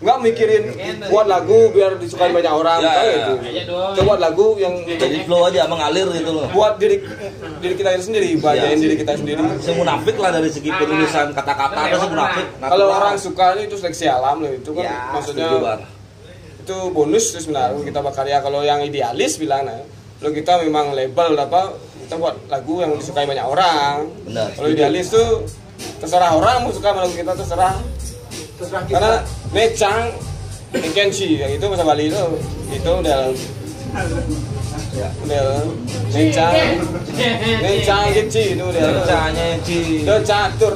nggak mikirin buat lagu biar disukai banyak orang gitu. Saya buat lagu yang jadi flow aja mengalir gitu loh. Buat diri kita sendiri, bahagiain diri kita sendiri. Saya munafik lah dari segi penulisan kata-kata itu munafik. Kalau orang suka itu seleksi alam loh itu kan maksudnya itu bonus sebenarnya kita berkarya. Kalau yang idealis bilang kalau kita memang label kita buat lagu yang disukai banyak orang. Kalau idealis tuh terserah orang mau suka lagu kita terserah kita. Karena necang Kenshi yang itu bahasa Bali itu udah necang Kenshi itu udah catur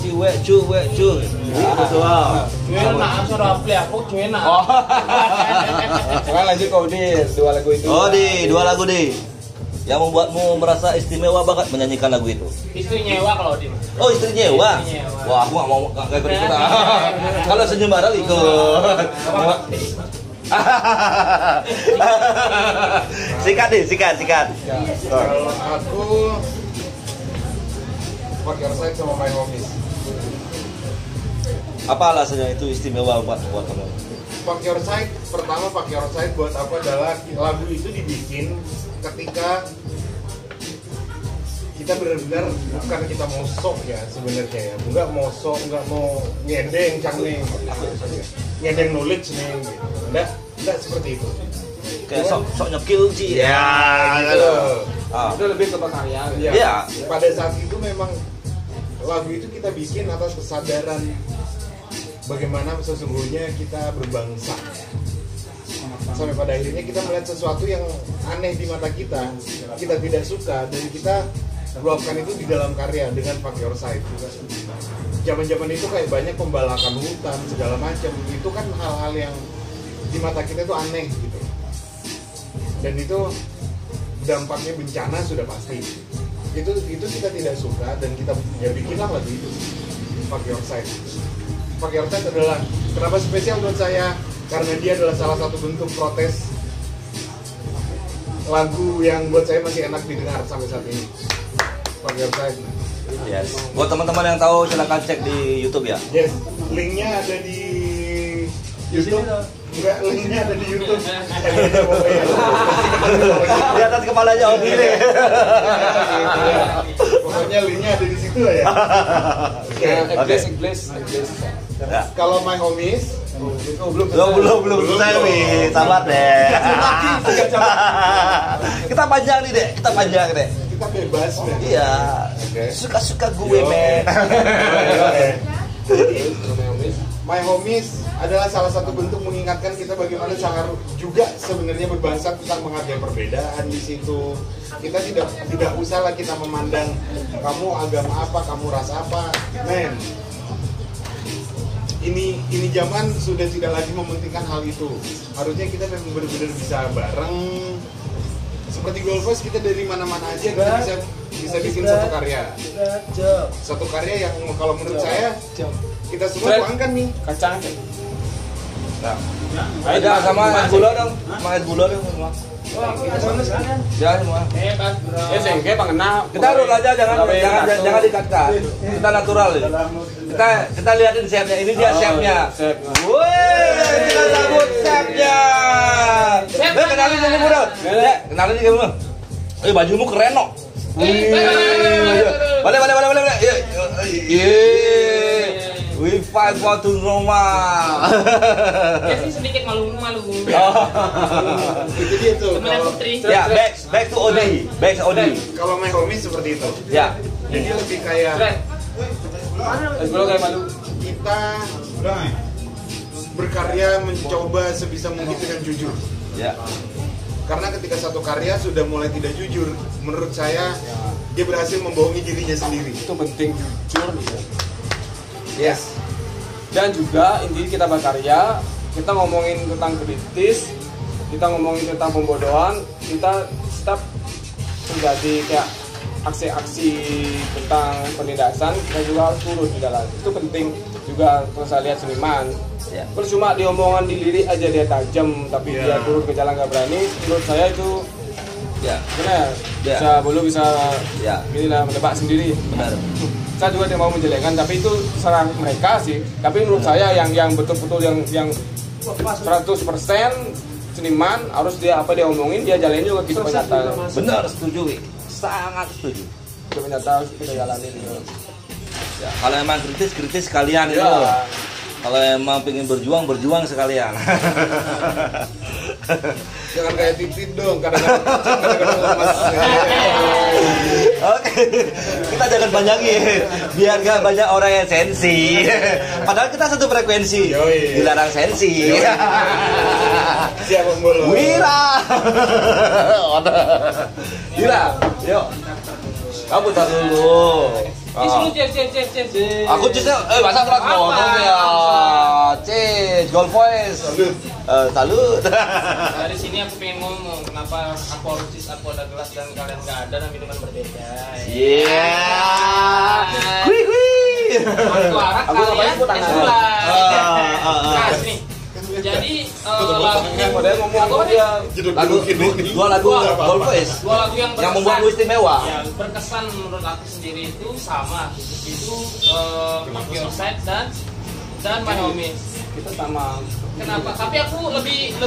ciwek sekarang lanjut kau di dua lagu itu. Dua lagu yang membuatmu merasa istimewa banget menyanyikan lagu itu. Istri nyewa kalau di. Oh istri nyewa. Wah aku nggak ikut ikutan. Kalau senyum bareng ikut. Sikat. Kalau aku Fuck Your Side sama My Homies. Apa alasannya itu istimewa buat kamu? Fuck Your Side, pertama Fuck Your Side buat aku adalah lagu itu dibikin ketika kita benar-benar bukan kita mau sok ya sebenarnya ya, nggak mau sok, nggak mau ngedeng canggih, ngedeng knowledge nih, gitu. Nggak seperti itu. Kayak sok nyekil sih. Ya, gitu. Itu lebih ke berkarya. Ya. Pada saat itu memang lagu itu kita bikin atas kesadaran bagaimana sesungguhnya kita berbangsa. Sampai pada akhirnya kita melihat sesuatu yang aneh di mata kita tidak suka, dan kita luapkan itu di dalam karya dengan Fuck Your Side. Zaman-zaman itu kayak banyak pembalakan hutan segala macam, itu kan hal-hal yang di mata kita itu aneh gitu, dan itu dampaknya bencana sudah pasti. Itu kita tidak suka, dan kita bikinlah lagu itu Fuck Your Side. Fuck Your Side adalah kenapa spesial buat saya, karena dia adalah salah satu bentuk protes, lagu yang buat saya masih enak didengar sampai saat ini. pakai tag. Yes. Buat teman-teman yang tahu silakan cek di YouTube ya. Yes, linknya ada di YouTube. Enggak, linknya ada di YouTube. Di atas kepalanya Om ini. Pokoknya linknya ada di situ lah ya. Oke. English. Ya. Kalau My Homies, belum selesai nih, sabar deh. Kita panjang nih deh, kita bebas deh. Iya. Oke. Suka-suka gue men. My Homies adalah salah satu bentuk mengingatkan kita bagaimana sangat juga sebenarnya berbahasa tentang menghargai perbedaan di situ. Kita tidak usahlah kita memandang kamu agama apa, kamu ras apa, men. Ini zaman sudah tidak lagi mementingkan hal itu. Harusnya kita memang benar-benar bisa bareng. Seperti Golfers, kita dari mana-mana aja kita bisa bikin satu karya. Satu karya yang kalau menurut saya kita semua tuangkan nih. Kacang. Nah. Ada sama es gula dong. Sama es gula dong semua. Ya semua. Hebat, bro. SNG pengenal. Kita urut aja jangan dikat-kat. Kita natural ya. Kita liatin chefnya. Ini dia chefnya. Woi, kita sambut chefnya. Kenalin ini bro. Kenalin ini bro. Bajumu keren no. Balik. We fight for to Roma. Ya sih sedikit malu. Itu dia tuh. Temennya Putri. Ya, back to Odi. Kalau My Homies seperti itu. Ya. Jadi lebih kayak Kalau kayak malu. kita berkarya mencoba sebisa mungkin dengan jujur. Ya. Karena ketika satu karya sudah mulai tidak jujur, menurut saya dia berhasil membohongi dirinya sendiri. Itu penting jujur gitu. Yes. Dan juga intinya kita berkarya, kita ngomongin tentang kritis, kita ngomongin tentang pembodohan, kita tetap terjadi kayak aksi-aksi tentang penindasan, kita juga harus turun di dalam. Itu penting juga kalau saya lihat seniman. Ya. Cuma diomongan di lirik aja dia tajam, tapi dia turun ke jalan nggak berani. Menurut saya itu Ya. benar. Ya. Bisa Ya. inilah menebak sendiri. Benar. Saya juga tidak mau menjelekkan, tapi itu saran mereka sih. Tapi menurut saya yang betul-betul yang 100% seniman harus dia apa dia omongin dia jalanin juga gitu nyata. Benar, setuju, Wi. Sangat setuju. Itu nyata harus kita jalanin. Ya, kalau emang kritis sekalian itu. Ya. Kalau emang pengen berjuang sekalian. Jangan kayak Titin dong, kadang-kadang lemas. Oke, kita jangan panjangin, biar gak banyak orang yang sensi. Padahal kita satu frekuensi, Yoi. dilarang sensi. Siapa Mbolo? Wira, yuk. Kamu tar dulu. Disuruh cek. Aku cisnya, masa berat ngomong ya. Cis, Gold Voice. Salut. Dari sini aku pengen ngomong kenapa aku harus cis, aku ada gelas dan kalian nggak ada dan minuman berbeda. Iya. Wih. Aku harap kalian es gula. Nah, sini. Jadi Dua lagu Gold Voice dua lagu yang berkesan, membuat lu istimewa. Ya, berkesan menurut aku sendiri itu sama. Itu Fuck Your Side dan My Homies. Kita sama. Kenapa? Tapi aku lebih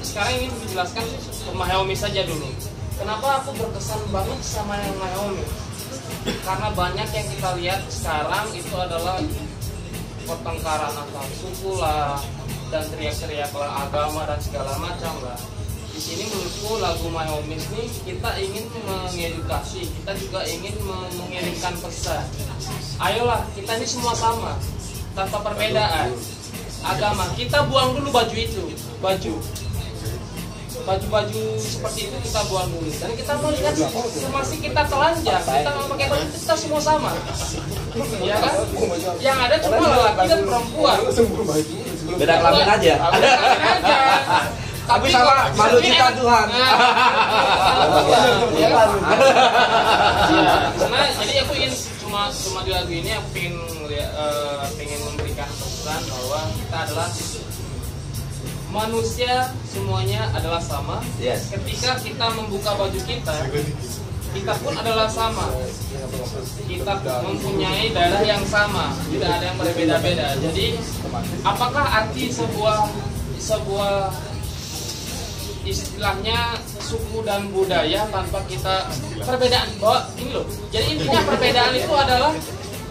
sekarang ingin menjelaskan ke My Homies saja dulu. Kenapa aku berkesan banget sama yang My Homies? Karena banyak yang kita lihat sekarang itu adalah pertengkaran antar suku lah dan teriak-teriak lah agama dan segala macam lah. Di sini menurutku lagu My Homies nih kita ingin mengedukasi, kita juga ingin mengirimkan pesan. Ayolah kita ini semua sama tanpa perbedaan agama. Kita buang dulu baju seperti itu kita buang dulu dan kita melihat semasa kita telanjang, kita nggak pakai baju kita semua sama, ya kan? Yang ada cuma lelaki dan perempuan. Beda kelamin aja. Tapi sama makhluk ciptaan Tuhan. Karena jadi aku ingin cuma di lagu ini aku pengen memberikan pesan bahwa kita adalah manusia, semuanya adalah sama. Yes. Ketika kita membuka baju kita, kita pun adalah sama. Kita mempunyai daerah yang sama, tidak ada yang berbeda-beda. Jadi, apakah arti sebuah istilahnya suku dan budaya tanpa kita perbedaan? Bahwa ini loh. Jadi intinya perbedaan itu adalah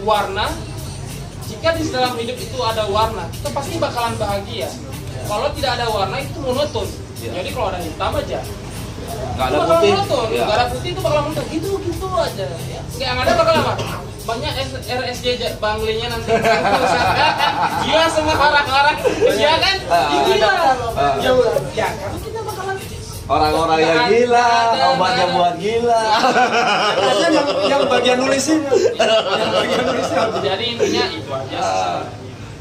warna. Jika di dalam hidup itu ada warna, kita pasti bakalan bahagia. Kalau tidak ada warna itu monoton. Jadi kalau ada hitam aja, nggak ada putih, nggak ada putih itu bakal monoton. Gitu aja. Ya. Yang ada bakal apa? Banyak RSJ banglenya nanti. Gila semua orang-orang, ya kan? Gila. Ya, karena kita bakalan orang-orang yang gila, obatnya buat gila. yang bagian nulisnya. Jadi intinya itu aja.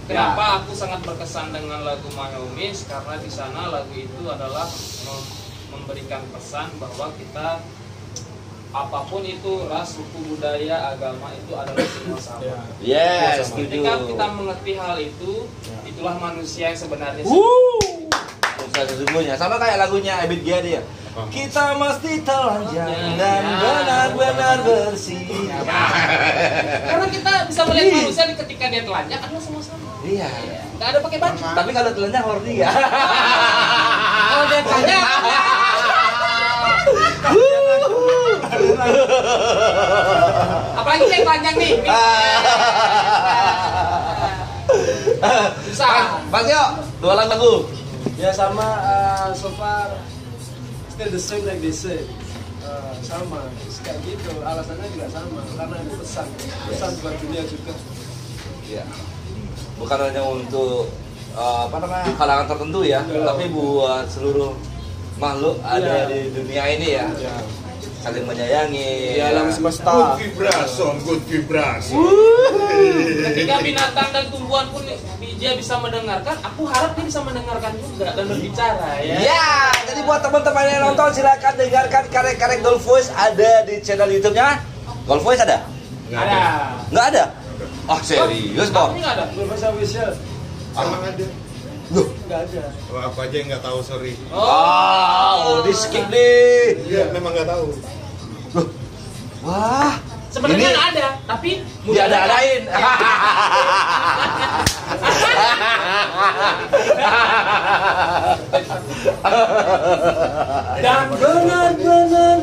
Kenapa aku sangat berkesan dengan lagu Mayomis? Karena di sana lagu itu adalah memberikan pesan bahwa kita apapun itu ras, suku, budaya, agama itu adalah semua sama. Yes, Ketika kita mengerti hal itu, itulah manusia yang sebenarnya. Sesungguhnya sama kayak lagunya Ebit G ya. Kita mesti telanjang dan benar-benar bersih. Karena kita bisa melihat manusia ketika dia telanjang adalah sama-sama. Iya. Nggak ada pakai baju. Tapi kalau telanjang horny ya. Kalau dia telanjang. Apalagi yang telanjang nih. Susah. Mas Yo, dua lagu. Ya sama, so far still the same like they say. Sama, kayak gitu. Alasannya juga sama, karena itu pesan buat dunia juga. Ya. Bukan hanya untuk kalangan tertentu ya, tapi buat seluruh makhluk ada di dunia ini ya. Saling menyayangi. Di alam semesta. Good vibration. Ketika binatang dan tumbuhan pun dia bisa mendengarkan, aku harap dia bisa mendengarkan juga dan berbicara ya. Ya, jadi buat teman-teman yang nonton silakan dengarkan karya-karya Gold Voice ada di channel YouTube-nya. Gold Voice ada? Ada. Nggak ada? Oh serius kok? Ini nggak ada. Belum official. Emang ada? Loh, Nggak ada. Oh, aku aja yang nggak tahu, sorry. di skip nih. Iya, memang nggak tahu. Loh, wah. Sebenarnya Ini- ada, tapi Diada-adain. dan benar-benar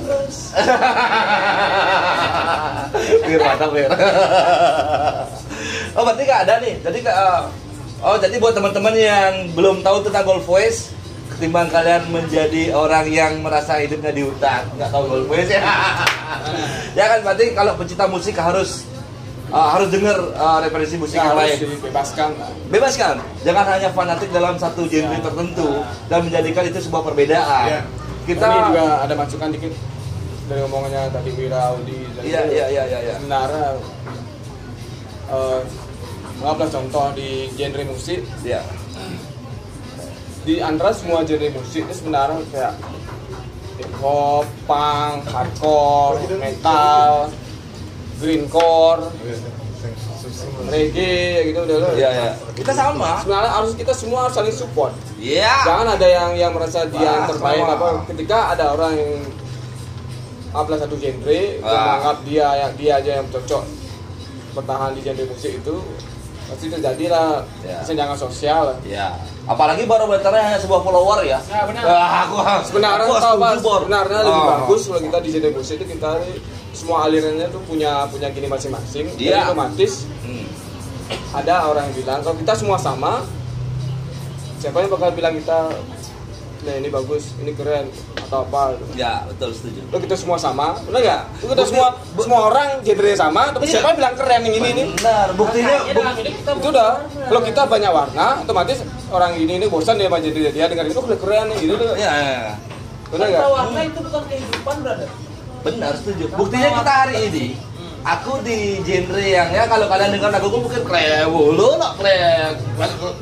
Bir, mantap Bir. Oh berarti nggak ada nih. Jadi jadi buat teman-teman yang belum tahu tentang Gold Voice, ketimbang kalian menjadi orang yang merasa hidupnya di hutan, nggak tahu Gold Voice ya. Ya kan berarti kalau pecinta musik harus dengar referensi musik yang Harus lain. dibebaskan. Bebaskan, jangan hanya fanatik dalam satu genre tertentu dan menjadikan itu sebuah perbedaan. Ya. Kita Ini juga ada masukan dikit dari omongannya tadi Wira, Audi. Iya. Sebenarnya ngambil contoh di genre musik, Ya. di antara semua genre musik itu sebenarnya kayak hip hop, punk, hardcore, metal, greencore, reggae gitu udah. Iya. Kita sama. Sebenarnya kita semua harus saling support. Iya. Jangan ada yang merasa dia yang terbaik sama. apa. Ketika ada orang yang upload satu genre, menganggap dia aja yang cocok bertahan di genre musik itu, pasti terjadilah kesenjangan sosial. Ya, apalagi barometernya hanya sebuah follower ya. Ya, benar. Sebenarnya aku tahu, Pak, setuju, Bor. sebenarnya lebih bagus kalau kita di genre musik itu kita semua alirannya tuh punya gini masing-masing. Jadi Iya. otomatis ada orang yang bilang kalau kita semua sama, siapa yang bakal bilang kita nah ini bagus, ini keren atau apa gitu. Ya, betul setuju. Kalau kita semua sama, benar nggak? Itu kita semua orang genre sama, tapi siapa yang bilang keren yang ini? Benar, buktinya Makanya dalam hidup kita Itu udah. Kalau kita banyak warna, otomatis orang ini bosan dia sama genre dia dengar itu keren nih gitu. ya, Benar nggak? warna itu bukan kehidupan, brother. benar setuju. Buktinya kita hari ini aku di genre yang ya kalau kalian dengar laguku mungkin Klewo nak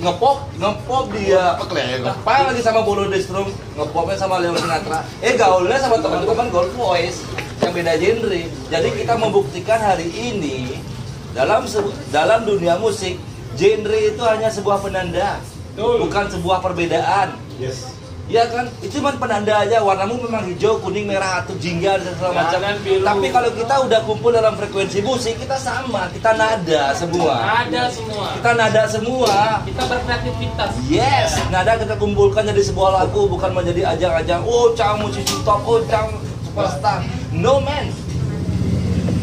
ngepop dia apa Klewo apa lagi sama Bolo Destrum ngepopnya sama Leo Sinatra gaulnya sama teman-teman Gold Voice yang beda genre. Jadi kita membuktikan hari ini dalam dunia musik genre itu hanya sebuah penanda, bukan sebuah perbedaan. Yes. Ya kan, itu cuma penanda aja, warnamu memang hijau, kuning, merah, atau jingga dan segala macam. biru. Tapi kalau kita udah kumpul dalam frekuensi musik, kita sama, kita nada semua. Ada semua. Kita nada semua. Kita berkreativitas. Yes, nada kita kumpulkan jadi sebuah lagu, bukan menjadi ajang-ajang. Oh, cang musisi top, oh cang superstar. No man.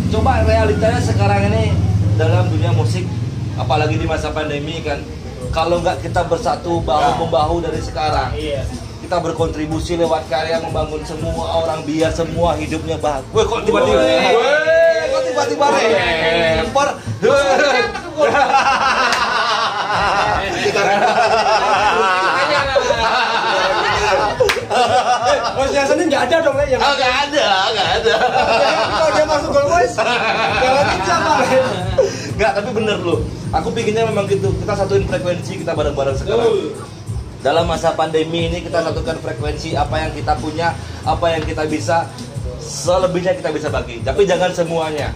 Coba realitanya sekarang ini dalam dunia musik, apalagi di masa pandemi kan. Kalau nggak kita bersatu bahu membahu dari sekarang, Iya. kita berkontribusi lewat karya membangun semua orang biar semua hidupnya bahagia. Weh kok tiba-tiba? Kok tiba-tiba lempar? Mas Jason ini nggak ada dong yang Nggak ada. kalau dia masuk Gold Boys garansi sama. Nggak, tapi bener loh. Aku pikirnya memang gitu. Kita satuin frekuensi, kita bareng-bareng sekarang. Dalam masa pandemi ini kita satukan frekuensi, apa yang kita punya, apa yang kita bisa, selebihnya kita bisa bagi. Tapi jangan semuanya.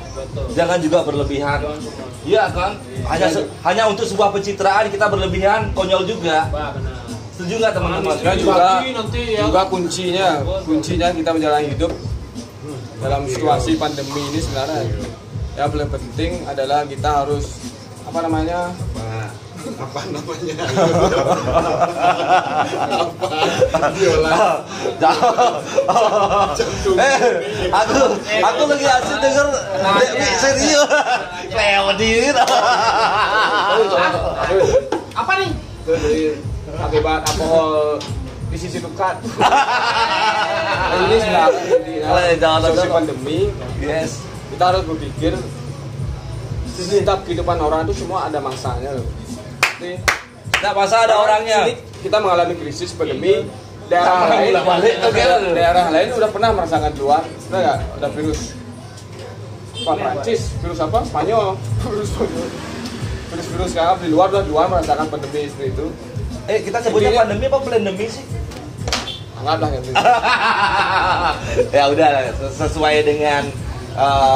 Jangan juga berlebihan. Iya kan? Hanya untuk sebuah pencitraan kita berlebihan, konyol juga. Wah, benar. Setuju nggak teman-teman? Dan juga Nanti ya. kuncinya kita menjalani hidup dalam situasi pandemi ini sebenarnya yang paling penting adalah kita harus apa namanya Aku lagi asik denger serius. Lewat diri. Apa nih? itu dari akibat alkohol di sisi dekat. Ini sebenarnya di situasi pandemi. Yes. Kita harus berpikir setiap kehidupan orang itu semua ada masanya loh. Jadi, Nggak masa ada orangnya. Sini kita mengalami krisis pandemi. Daerah lain udah pernah merasakan duluan, udah nggak? Ada virus apa Prancis, virus apa? Spanyol, virus sekarang di luar udah duluan merasakan pandemi seperti itu. Kita sebutnya pandemi apa pandemi sih? Anggaplah yang itu. Ya udah, sesuai dengan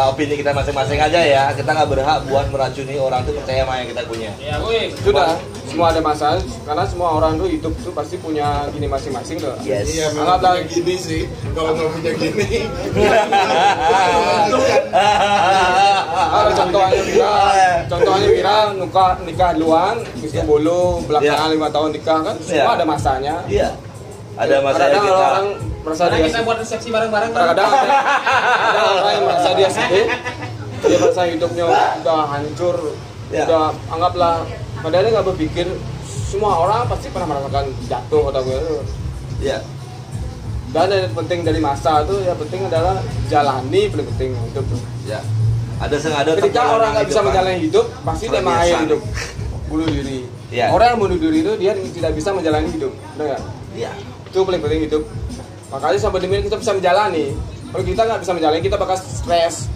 opini kita masing-masing aja ya. Kita nggak berhak buat meracuni orang tuh percaya sama yang kita punya. Ya, gue. Sudah, semua ada masalah karena semua orang tuh hidup tuh pasti punya gini masing-masing tuh. Yes. Iya, memang Anggaplah punya gini sih. Kalau nggak punya gini, ada contohnya Wira nikah duluan, istri bolu belakangan 5 tahun nikah kan, semua ada masanya. Iya. Ada masanya Kadang kita. orang merasa Sekarang dia kita buat resepsi bareng-bareng. kadang ada orang yang merasa dia sedih, dia merasa hidupnya udah hancur, Ya. udah anggaplah padahal dia nggak berpikir semua orang pasti pernah merasakan jatuh atau gitu. Iya. Dan yang penting dari masa itu yang penting adalah jalani paling penting hidup tuh. Ya. Ada sengaja Ketika orang nggak bisa menjalani hidup, pasti dia mengakhiri hidup, bunuh diri. Ya. Orang yang bunuh diri itu dia tidak bisa menjalani hidup, benar nggak? Iya. Itu paling penting hidup. Makanya sampai demi kita bisa menjalani. Kalau kita nggak bisa menjalani, kita bakal stres.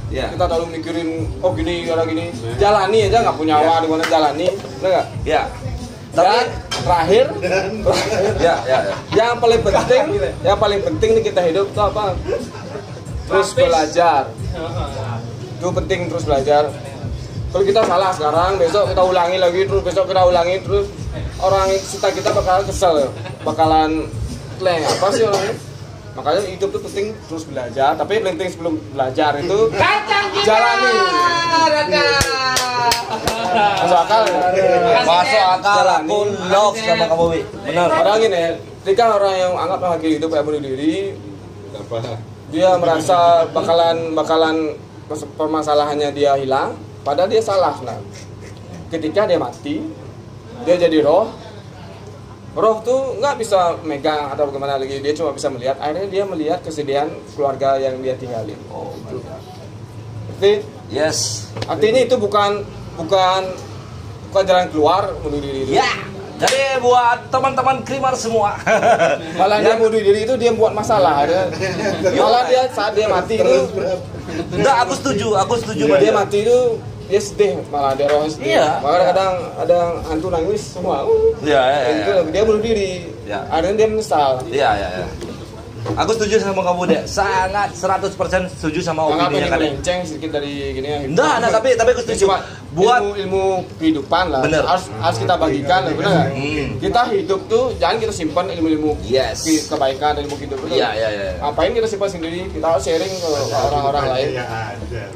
Iya. Kita terlalu mikirin, oh gini, orang gini. Jalani aja nggak punya awal, di mana jalani, benar nggak? Iya. Dan terakhir, Ya. yang paling penting nih kita hidup itu apa? Terus belajar. Itu penting terus belajar. Kalau kita salah sekarang, besok kita ulangi lagi, terus besok kita ulangi terus orang sekitar kita bakalan kesel, bakalan leng apa sih orangnya? Makanya hidup itu penting terus belajar. Tapi yang penting sebelum belajar itu jalani. Masuk akal. Masuk akal. Aku love sama kamu, Wi. Benar. Padahal gini, ketika orang yang anggap lagi hidup kayak bunuh diri, dia merasa bakalan permasalahannya dia hilang, padahal dia salah. Nah, ketika dia mati, dia jadi roh tuh nggak bisa megang atau bagaimana lagi, dia cuma bisa melihat. Akhirnya dia melihat kesedihan keluarga yang dia tinggalin. Oh, itu. Jadi Yes. artinya itu bukan jalan keluar bunuh diri itu. Ya. Jadi buat teman-teman krimer semua. Malah dia bunuh diri itu dia buat masalah. Malah dia saat dia mati itu, Enggak, aku setuju dia mati itu dia sedih, malah dia roh sedih. Iya. Makanya kadang ada hantu nangis semua. Iya. Itu dia bunuh diri. Ya. Akhirnya dia menyesal. Iya. Aku setuju sama kamu deh. Sangat 100% setuju sama opininya pengen kalian. melenceng sedikit dari gini ya. Enggak, tapi aku setuju. Cuma Buat ilmu kehidupan lah. Bener. Harus kita bagikan lah, bener nggak? Kita hidup tuh jangan kita simpan ilmu-ilmu Yes. kebaikan, ilmu hidup itu. Iya. Ngapain kita simpan sendiri? Kita harus sharing ke orang-orang lain.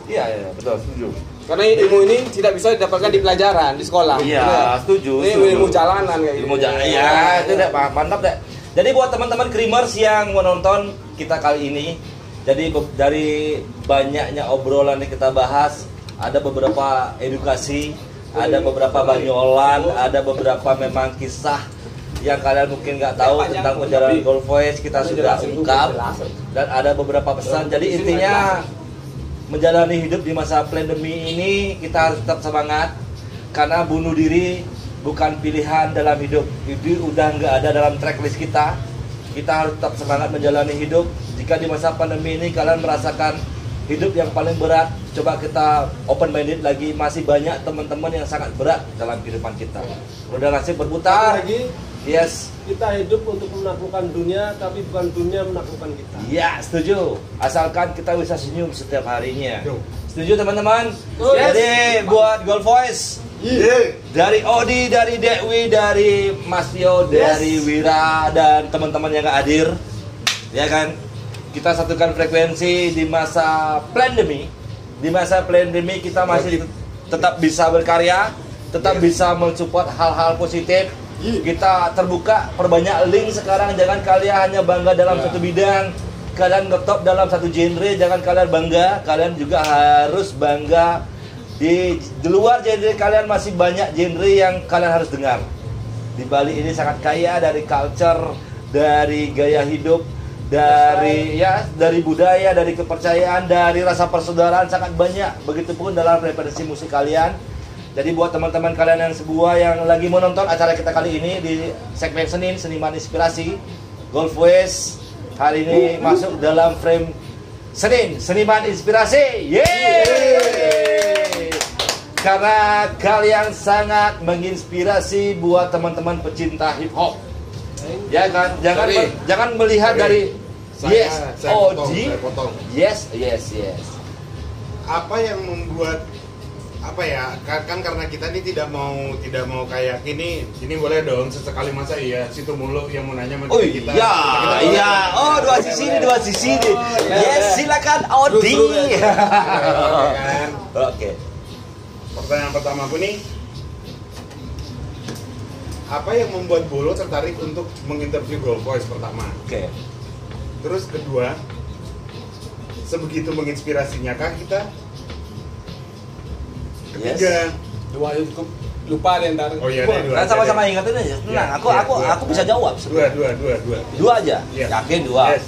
Iya, betul, setuju. Karena ilmu ini tidak bisa didapatkan di pelajaran, di sekolah. Iya, bener. setuju. Ini setuju. ilmu jalanan kayak Ilmu gitu. jalan. Iya, itu deh, mantap deh. Jadi buat teman-teman Creamers yang menonton kita kali ini, jadi dari banyaknya obrolan yang kita bahas, ada beberapa edukasi, ada beberapa banyolan, ada beberapa memang kisah yang kalian mungkin nggak tahu tentang perjalanan Golf Voice kita sudah ungkap, dan ada beberapa pesan. Jadi intinya menjalani hidup di masa pandemi ini kita harus tetap semangat, karena bunuh diri bukan pilihan dalam hidup. Itu udah nggak ada dalam tracklist kita. Kita harus tetap semangat menjalani hidup. Jika di masa pandemi ini kalian merasakan hidup yang paling berat, coba kita open minded lagi. Masih banyak teman-teman yang sangat berat dalam kehidupan kita. Udah nasib berputar. Lagi, Yes. kita hidup untuk menaklukkan dunia, tapi bukan dunia menaklukkan kita. Ya, setuju. Asalkan kita bisa senyum setiap harinya. Setuju teman-teman? Jadi buat Golf Voice, dari Odi, dari Dewi, dari Mas Tio, dari Wira dan teman-teman yang gak hadir, ya kan? Kita satukan frekuensi di masa pandemi. Di masa pandemi kita masih tetap bisa berkarya, tetap bisa mensupport hal-hal positif. Kita terbuka, perbanyak link sekarang. Jangan kalian hanya bangga dalam satu bidang, kalian ngetop dalam satu genre. Jangan kalian bangga, kalian juga harus bangga di luar genre kalian. Masih banyak genre yang kalian harus dengar. Di Bali ini sangat kaya dari culture, dari gaya hidup, dari dari budaya, dari kepercayaan, dari rasa persaudaraan, sangat banyak. Begitupun dalam referensi musik kalian. Jadi buat teman-teman kalian yang sebuah yang lagi menonton acara kita kali ini di segmen Senin Seniman Inspirasi Golf Voice hari ini masuk dalam frame Senin Seniman Inspirasi. Yeay! Karena kalian sangat menginspirasi buat teman-teman pecinta hip hop. Ya kan? Jangan melihat dari Saya potong. Yes. Apa yang membuat kan karena kita ini tidak mau kayak ini boleh dong sesekali masa iya situ mulu yang mau nanya sama kita. Oh, dua sisi nih. Yes, silakan Odi. Oke. Pertanyaan pertama aku nih, apa yang membuat Bolo tertarik untuk menginterview Golf Voice pertama? Oke. Terus kedua, sebegitu menginspirasinya kah kita? Ketiga, Dua cukup lupa deh ntar. oh iya deh, dua. Kan sama-sama ingetin aja. Tenang, aku bisa jawab. Dua. Aja. Iya. Yakin dua. Yes.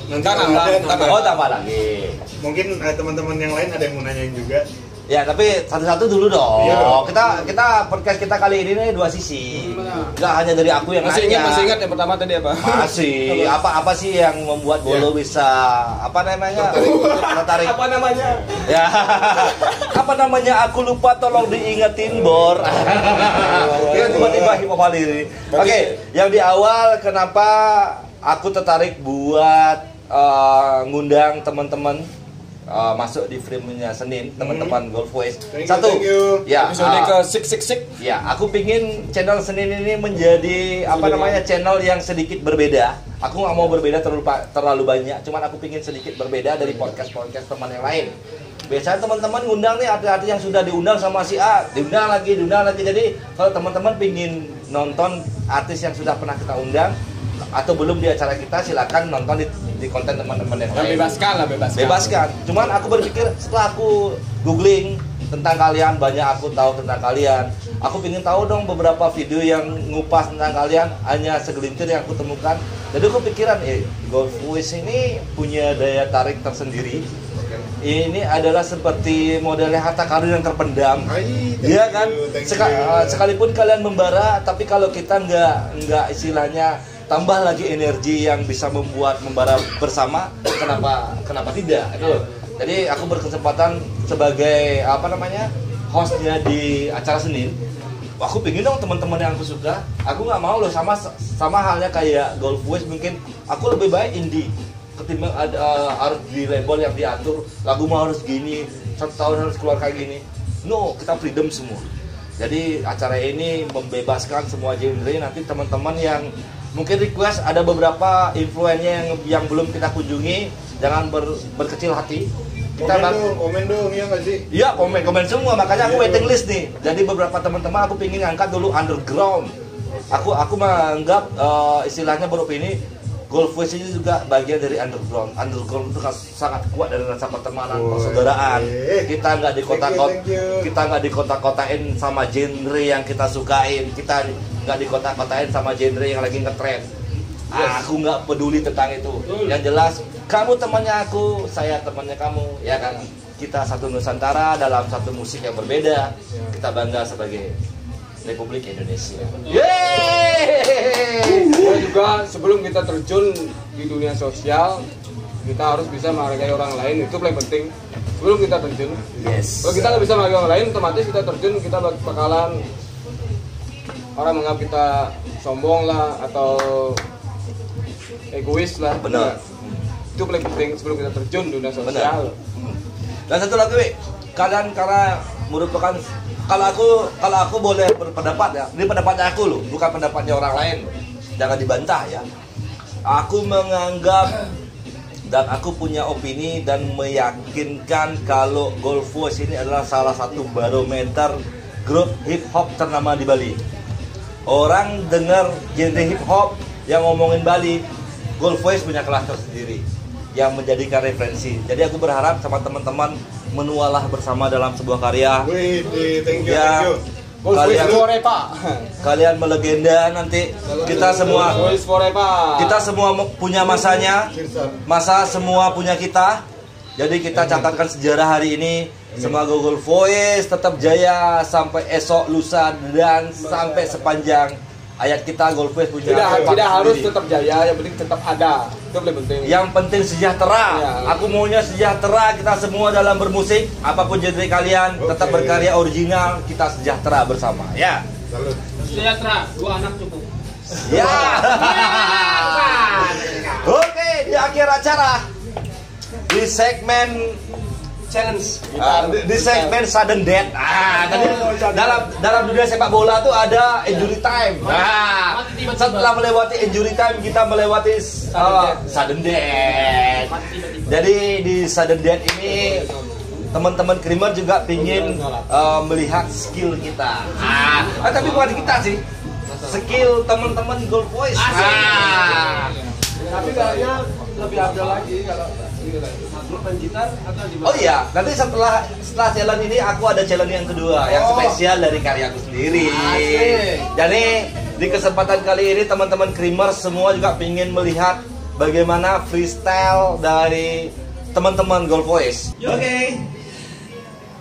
Nanti Ntar kalau ada, nambah. Oh, tambah lagi. mungkin teman-teman yang lain ada yang mau nanyain juga. Ya, tapi satu-satu dulu dong. Iya dong. Kita podcast kita kali ini nih dua sisi. Enggak hanya dari aku yang Masih nanya. ingat yang pertama tadi apa? Masih. Apa sih yang membuat Bolo bisa tertarik? Apa namanya? Ya. Apa namanya? Aku lupa, tolong diingetin, Bor. Kita tiba-tiba hip hop ini. Oke, yang di awal kenapa aku tertarik buat ngundang teman-teman masuk di frame-nya Senin, teman-teman Golf Voice. Thank Satu. you. Ya, Episode ke 666. ya, aku pingin channel Senin ini menjadi channel yang sedikit berbeda. Aku nggak mau berbeda terlalu banyak, cuman aku pingin sedikit berbeda dari podcast teman yang lain. Biasanya teman-teman ngundang nih artis-artis yang sudah diundang sama si A, diundang lagi. Jadi kalau teman-teman pingin nonton artis yang sudah pernah kita undang atau belum di acara kita, silakan nonton di konten teman-teman yang lain. Bebaskan. Cuman aku berpikir setelah aku googling tentang kalian, banyak aku tahu tentang kalian. Aku ingin tahu dong beberapa video yang ngupas tentang kalian, hanya segelintir yang aku temukan. Jadi aku pikiran, Golf Voice ini punya daya tarik tersendiri. Ini adalah seperti modelnya harta karun yang terpendam. Iya kan? Sekalipun kalian membara, tapi kalau kita nggak istilahnya tambah lagi energi yang bisa membuat membara bersama, kenapa tidak? Itu. Jadi aku berkesempatan sebagai hostnya di acara Senin. wah, aku pengen dong teman-teman yang aku suka. Aku nggak mau loh sama halnya kayak Golf West, mungkin aku lebih baik indie ketimbang harus di label yang diatur lagu mau harus gini, 1 tahun harus keluar kayak gini. No, kita freedom semua. Jadi acara ini membebaskan semua genre. Nanti teman-teman yang mungkin request, ada beberapa influencer yang belum kita kunjungi, jangan berkecil hati. Kita komen dong, ya nggak sih? Iya, komen semua, makanya aku waiting list nih. Jadi beberapa teman-teman aku pingin angkat dulu underground. Aku menganggap istilahnya beropini Golf West ini juga bagian dari underground. Underground itu sangat kuat dari rasa pertemanan, persaudaraan. Kita nggak dikotak-kotain sama genre yang kita sukain. Kita nggak dikotak-kotain sama genre yang lagi ngetrend. Aku nggak peduli tentang itu. Yang jelas, kamu temannya aku, saya temannya kamu, ya kan? Kita satu Nusantara dalam satu musik yang berbeda. Kita bangga sebagai Republik Indonesia. Yeay! Juga sebelum kita terjun di dunia sosial, kita harus bisa menghargai orang lain. Itu paling penting. Sebelum kita terjun. Yes. Kalau kita nggak bisa menghargai orang lain, otomatis kita terjun, kita bakalan orang menganggap kita sombong lah atau egois lah. Benar. Itu paling penting sebelum kita terjun di dunia sosial. Dan satu lagi, Wi, kalian karena merupakan kalau aku boleh berpendapat ya, ini pendapatnya aku loh, bukan pendapatnya orang lain. Jangan dibantah ya. Aku menganggap dan aku punya opini dan meyakinkan kalau Golf West ini adalah salah satu barometer grup hip hop ternama di Bali. Orang dengar genre hip hop yang ngomongin Bali, Golf West punya kelas tersendiri yang menjadikan referensi. Jadi aku berharap sama teman-teman menualah bersama dalam sebuah karya. Wih, thank you, Ya, thank you. kalian melegenda nanti. Kita semua punya masanya. Masa semua punya kita. Jadi kita catatkan sejarah hari ini. Semoga Golf West tetap jaya sampai esok, lusa, dan sampai sepanjang ayat kita. Golf West punya tidak harus tetap jaya, yang penting tetap ada. Itu paling penting. Yang penting sejahtera. Ya. Aku maunya sejahtera kita semua dalam bermusik. Apapun genre kalian, tetap berkarya original. Kita sejahtera bersama. Ya. Salut. Sejahtera, 2 anak cukup. Ya. Oke, di akhir acara di segmen Challenge. di segmen sudden death. Tadi dalam dunia sepak bola tuh ada injury time. Setelah melewati injury time kita melewati sudden death. Jadi di sudden death ini teman-teman Krimer juga pingin melihat skill kita. Tapi bukan kita sih. Skill teman-teman Golf West. Tapi kayaknya lebih abdul lagi kalau main gitar atau di Oh iya, nanti setelah challenge ini aku ada challenge yang kedua yang spesial dari karyaku sendiri. Jadi di kesempatan kali ini teman-teman Krimer semua juga pingin melihat bagaimana freestyle dari teman-teman Golf West.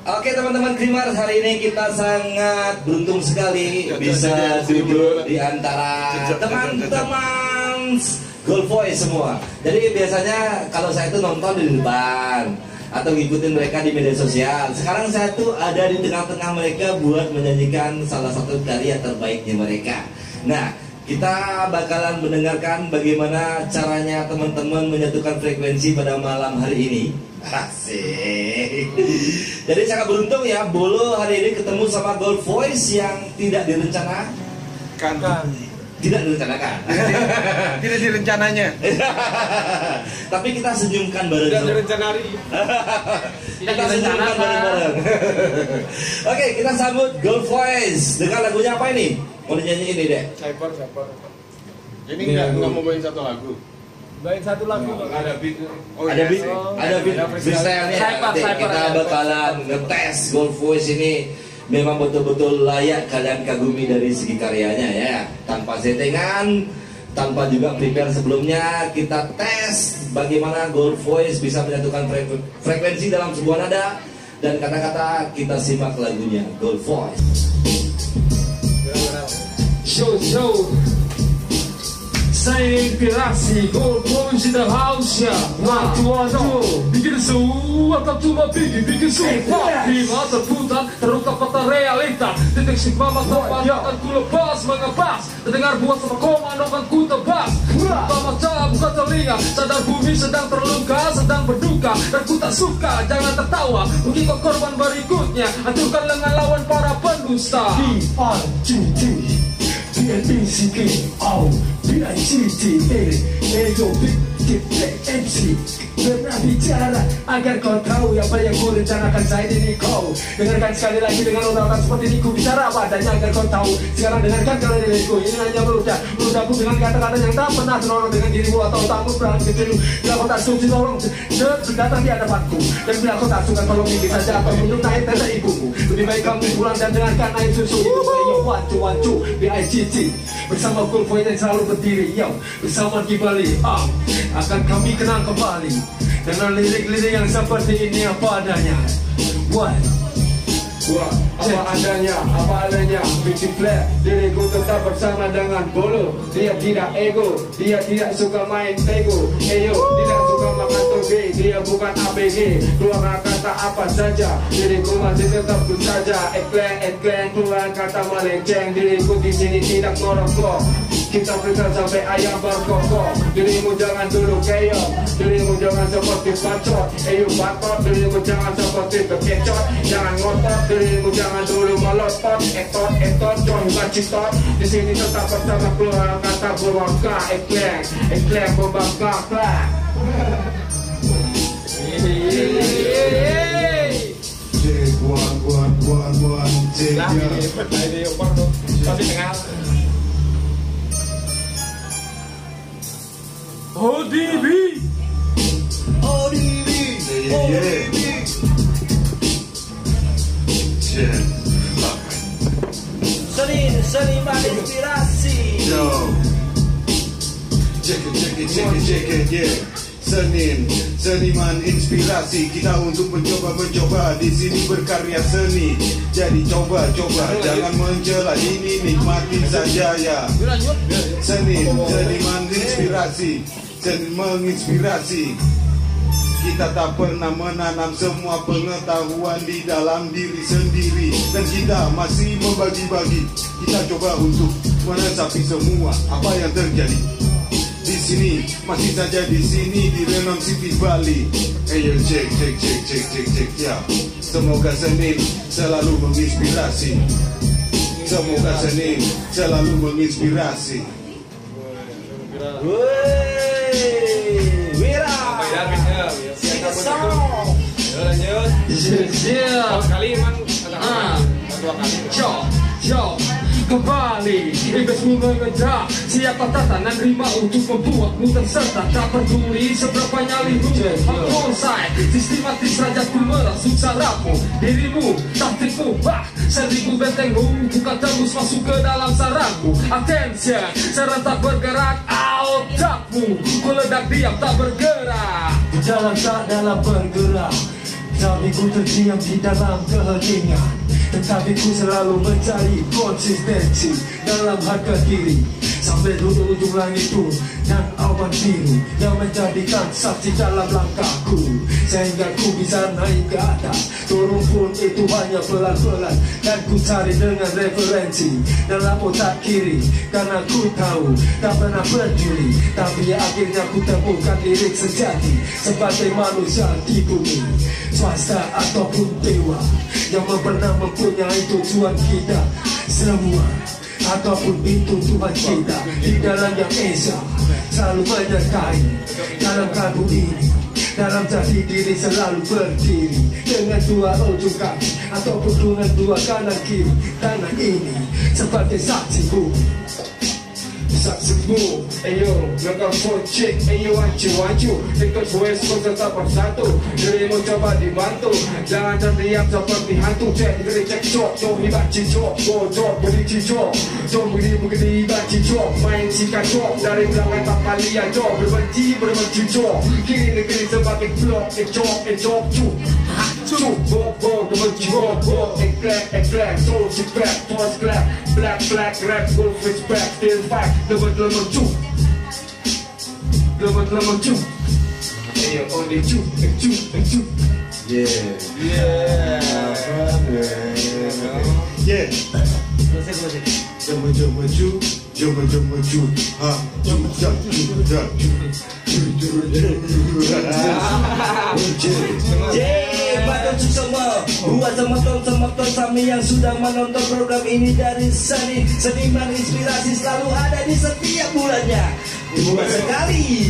Oke teman-teman Krimer, hari ini kita sangat beruntung sekali bisa duduk di antara teman-teman Golf West semua. Jadi biasanya kalau saya tuh nonton di depan atau ngikutin mereka di media sosial. Sekarang saya tuh ada di tengah-tengah mereka buat menyanyikan salah satu karya terbaiknya mereka. Nah, kita bakalan mendengarkan bagaimana caranya teman-teman menyatukan frekuensi pada malam hari ini. Asik. Jadi sangat beruntung ya, Bolo hari ini ketemu sama Golf West yang tidak direncanakan. Tidak direncanakan. Tidak direncananya. Tapi kita senyumkan bareng. Tidak direncanari. Kita senyumkan bareng-bareng. Oke, kita sambut Golf West dengan lagunya apa ini? Mau dinyanyi ini deh. Cypher. Jadi nggak mau main satu lagu. Baik satu lagu. Ada beat. Ada beat freestyle-nya. Nanti kita bakalan ngetes Golf West ini memang betul-betul layak kalian kagumi dari segi karyanya ya. Tanpa settingan, tanpa juga prepare sebelumnya, kita tes bagaimana Golf West bisa menyatukan frekuensi dalam sebuah nada dan kata-kata. Kita simak lagunya Golf West. Show saya inspirasi, gold boys in the house ya. One, two, bikin sesuatu atau cuma bikin sumpah. Di masa putar, terungkap kata realita. Titik sigma mata pandangan ku lepas mengebas. Terdengar buat sama komando kan ku tebas. Buka mata, buka telinga, sadar bumi sedang terluka, sedang berduka. Dan ku tak suka, jangan tertawa. Mungkin kau korban berikutnya, hancurkan lengan lawan para pendusta. B-R-G-T B-N-B-C-K O B-I-G-T-A Ego Big MC pernah bicara agar kau tahu apa yang ku rencanakan saat ini kau. Dengarkan sekali lagi dengan orang-orang seperti ini ku bicara apa adanya agar kau tahu. Sekarang dengarkan kalau diriku ini hanya meludahku dengan kata-kata yang tak pernah senonoh dengan dirimu atau tamu perang kecil. Bila kau tak suci tolong datang di hadapanku. Dan bila kau tak suka tolong ini saja atau minum air tanda ibumu. Lebih baik kamu pulang dan dengarkan air susu ibu. Yo wancu B-I-G-T bersama Cool Boy yang selalu berdiri. Yo bersama Kibali akan kami kenang kembali dengan lirik-lirik yang seperti ini apa adanya. Apa adanya, bikin flat. Diriku tetap bersama dengan Bolo. Dia tidak ego, dia tidak suka main tego. Eyo, tidak suka makan toge. Dia bukan ABG, keluar kata apa saja. Diriku masih tetap ku saja. Ekleng, keluar kata melenceng. Diriku di sini tidak merokok. Kita periksa sampai ayam berkokok. Dirimu jangan dulu keok, dirimu jangan seperti bacot. Eyo batot, dirimu jangan seperti bekecot. Jangan ngotot, dirimu jangan dulu melotot. Etot, join bacitot. Di sini tetap bersama keluar kata berbangka. Ekleng, berbangka, klak. Buan, cek ya. ODB. Seniman inspirasi. Yo, check it, yeah. Seniman inspirasi kita untuk mencoba di sini berkarya seni. Jadi coba jangan mencela ini, nikmati saja ya. Seniman inspirasi, menginspirasi. Kita tak pernah menanam semua pengetahuan di dalam diri sendiri, dan kita masih membagi-bagi. Kita coba untuk meresapi semua apa yang terjadi di sini, masih saja di sini di Renom City Bali. Ayo cek ya. Semoga seni selalu menginspirasi. Semoga seni selalu menginspirasi. Wira. Sekali emang dua kali. Kembali, iblismu mengejar. Siapa tatanan rima untuk membuatmu terserta. Tak peduli seberapa nyalimu mengkonsai, sistematis saja ku merasuk sarafmu. Dirimu, taktikmu, seribu bentengmu bukan tembus masuk ke dalam sarangku. Attention, serentak bergerak otakmu. Ku ledak diam tak bergerak. Jalan tak dalam bergerak, tapi ku terdiam di dalam keheningan. Tetapi ku selalu mencari konsistensi dalam harga diri. Sampai dulu ujung langit pun dan awan biru yang menjadikan saksi dalam langkahku. Sehingga ku bisa naik ke atas, turun pun itu hanya pelan-pelan. Dan ku cari dengan referensi dalam otak kiri, karena ku tahu tak pernah berdiri. Tapi akhirnya ku temukan lirik sejati sebagai manusia di bumi, swasta ataupun dewa, yang pernah mempunyai tujuan kita semua, ataupun itu Tuhan kita di dalam yang esa selalu menyertai dalam kalbu ini. Dalam jati diri selalu berdiri dengan dua ujung kaki ataupun dengan dua kanan kiri. Tangan ini sebagai saksi bumi. Saksimu, ayo, gagal project, ayo wancu, dekat West Coast tetap bersatu. Dirimu coba dibantu, jangan terdiam seperti hantu. Cek, cok, jom hebat cicok, beri cicok, jom begini baci cok, main sikat cok, dari belakang tak kalian cok, berbenci cok, kiri negeri sebagai blok, cok, cuk, bok, berbenci bok, eklek, soul back, force clap, black, rap, gold fish back, still fight. Lemah cuk, lemah cuk. Ayo only cuk. Bantu semua buat teman-teman kami yang sudah menonton program ini dari seniman inspirasi selalu ada di setiap bulannya. Buat sekali,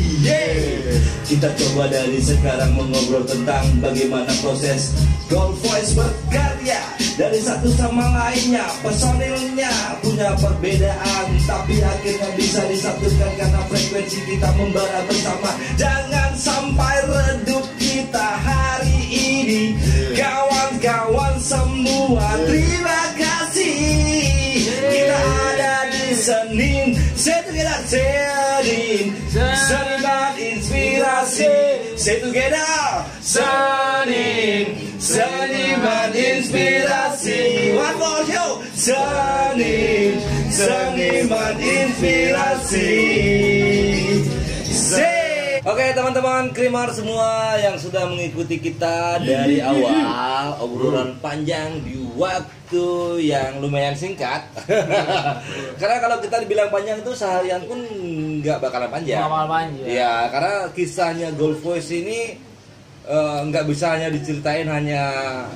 kita coba dari sekarang mengobrol tentang bagaimana proses Gold Voice berkarya dari satu sama lainnya. Personilnya punya perbedaan, tapi akhirnya bisa disatukan karena frekuensi kita membara bersama. Jangan sampai redup kita hari ini, kawan-kawan semua. Terima kasih. Kita ada di Senin, Seniman Inspirasi. Say together, Seniman Inspirasi. One more show, Seniman Inspirasi. Oke teman-teman Krimar semua yang sudah mengikuti kita dari awal, obrolan panjang di waktu yang lumayan singkat. Karena kalau kita dibilang panjang itu seharian pun nggak bakalan panjang. Ya karena kisahnya Gold Voice ini nggak bisa hanya diceritain hanya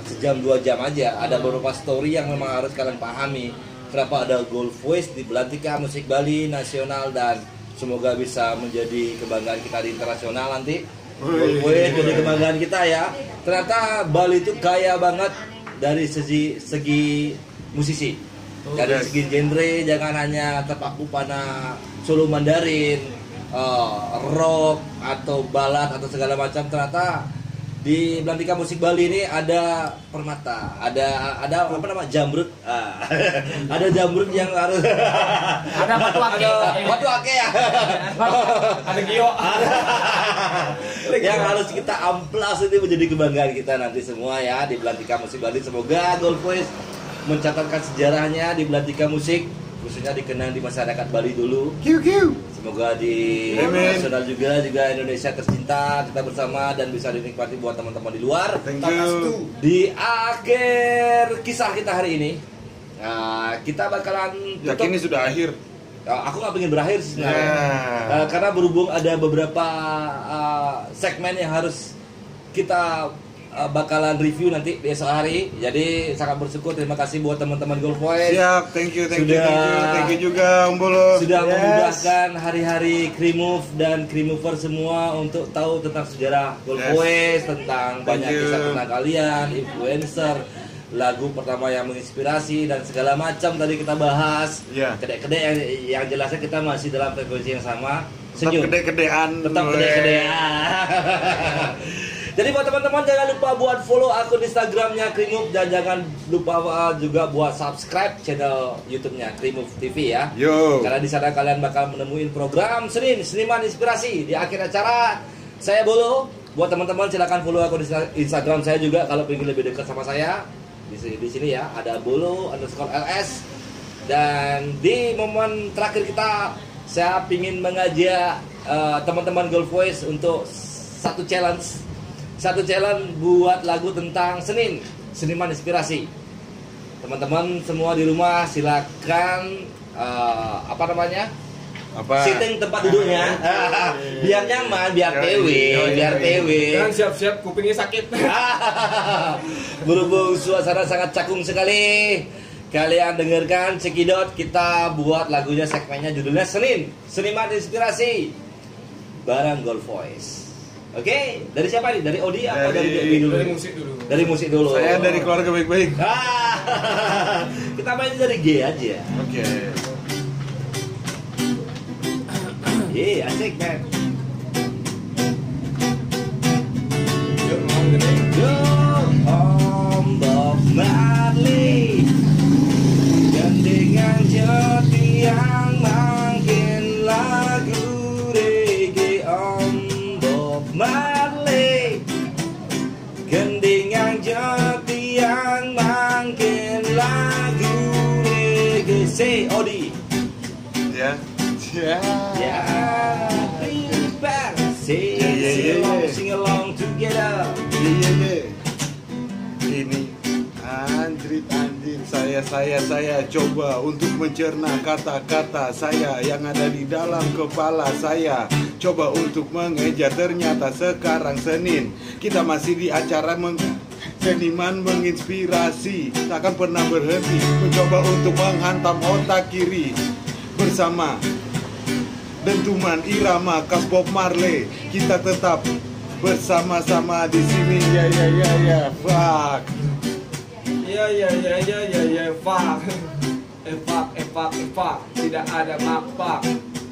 sejam 2 jam aja. Ada beberapa story yang memang harus kalian pahami. Kenapa ada Gold Voice di Belantika Musik Bali Nasional, dan semoga bisa menjadi kebanggaan kita di internasional nanti. Gold Voice jadi kebanggaan kita ya. Ternyata Bali itu kaya banget dari segi musisi. Dari segi genre, jangan hanya terpaku pada solo Mandarin, rock atau balad atau segala macam. Ternyata di Belantika Musik Bali ini ada permata, ada apa namanya, jamrut, ada jamrut yang harus Ada batu ake ya, ada gio. yang harus kita amplas itu menjadi kebanggaan kita nanti semua ya di Belantika Musik Bali. Semoga Gold Voice mencatatkan sejarahnya di Belantika Musik, khususnya dikenang di masyarakat Bali dulu. Semoga di nasional juga Indonesia tercinta kita bersama dan bisa dinikmati buat teman-teman di luar. Di akhir kisah kita hari ini, kita bakalan tutup. Ini sudah akhir. Aku nggak pengen berakhir sebenarnya, karena berhubung ada beberapa segmen yang harus kita bakalan review nanti besok hari. Jadi sangat bersyukur, terima kasih buat teman-teman Gold Voice. Siap, thank you juga Om Bolo. Sudah memudahkan hari-hari Krimove dan Krimover semua untuk tahu tentang sejarah Gold Voice, tentang banyak kisah tentang kalian, influencer, lagu pertama yang menginspirasi dan segala macam tadi kita bahas. Kedek-kedek yang jelasnya kita masih dalam frekuensi yang sama. Senyum. Tetap kedek-kedean. Jadi buat teman-teman jangan lupa buat follow akun Instagramnya Krimove, dan jangan lupa juga buat subscribe channel YouTube-nya Krimove TV ya. Karena di sana kalian bakal menemuin program Seniman Inspirasi. Di akhir acara saya Bolo. Buat teman-teman silakan follow akun Instagram saya juga kalau ingin lebih dekat sama saya. Di sini ya ada Bolo_LS. Dan di momen terakhir kita, saya ingin mengajak teman-teman Gold Voice untuk satu challenge buat lagu tentang Seniman Inspirasi. Teman-teman semua di rumah silakan sitting tempat duduknya, biar nyaman, biar TW. Jangan siap-siap kupingnya sakit. Berhubung suasana sangat cakung sekali, kalian dengarkan cekidot, kita buat lagunya, segmennya judulnya Seniman Inspirasi bareng Gold Voice. Oke, dari siapa nih? Dari Odi atau dari Dewi dulu? Dari musik dulu. Saya dari keluarga baik-baik. Kita main dari G aja. Oke. Asik man. Ombak Marley, gendingan jati yang makin lagu reggae. Ombak Marley, gendingan jati yang makin lagu reggae. Say Odi. Ya. Ya, bang. Sing along together. Ini anjrit saya coba untuk mencerna kata-kata saya yang ada di dalam kepala saya. Coba untuk mengeja, ternyata sekarang Senin kita masih di acara seniman menginspirasi. Takkan pernah berhenti mencoba untuk menghantam otak kiri bersama dentuman irama khas Bob Marley. Kita tetap bersama-sama di sini. Fuck. Fuck. Tidak ada mapak.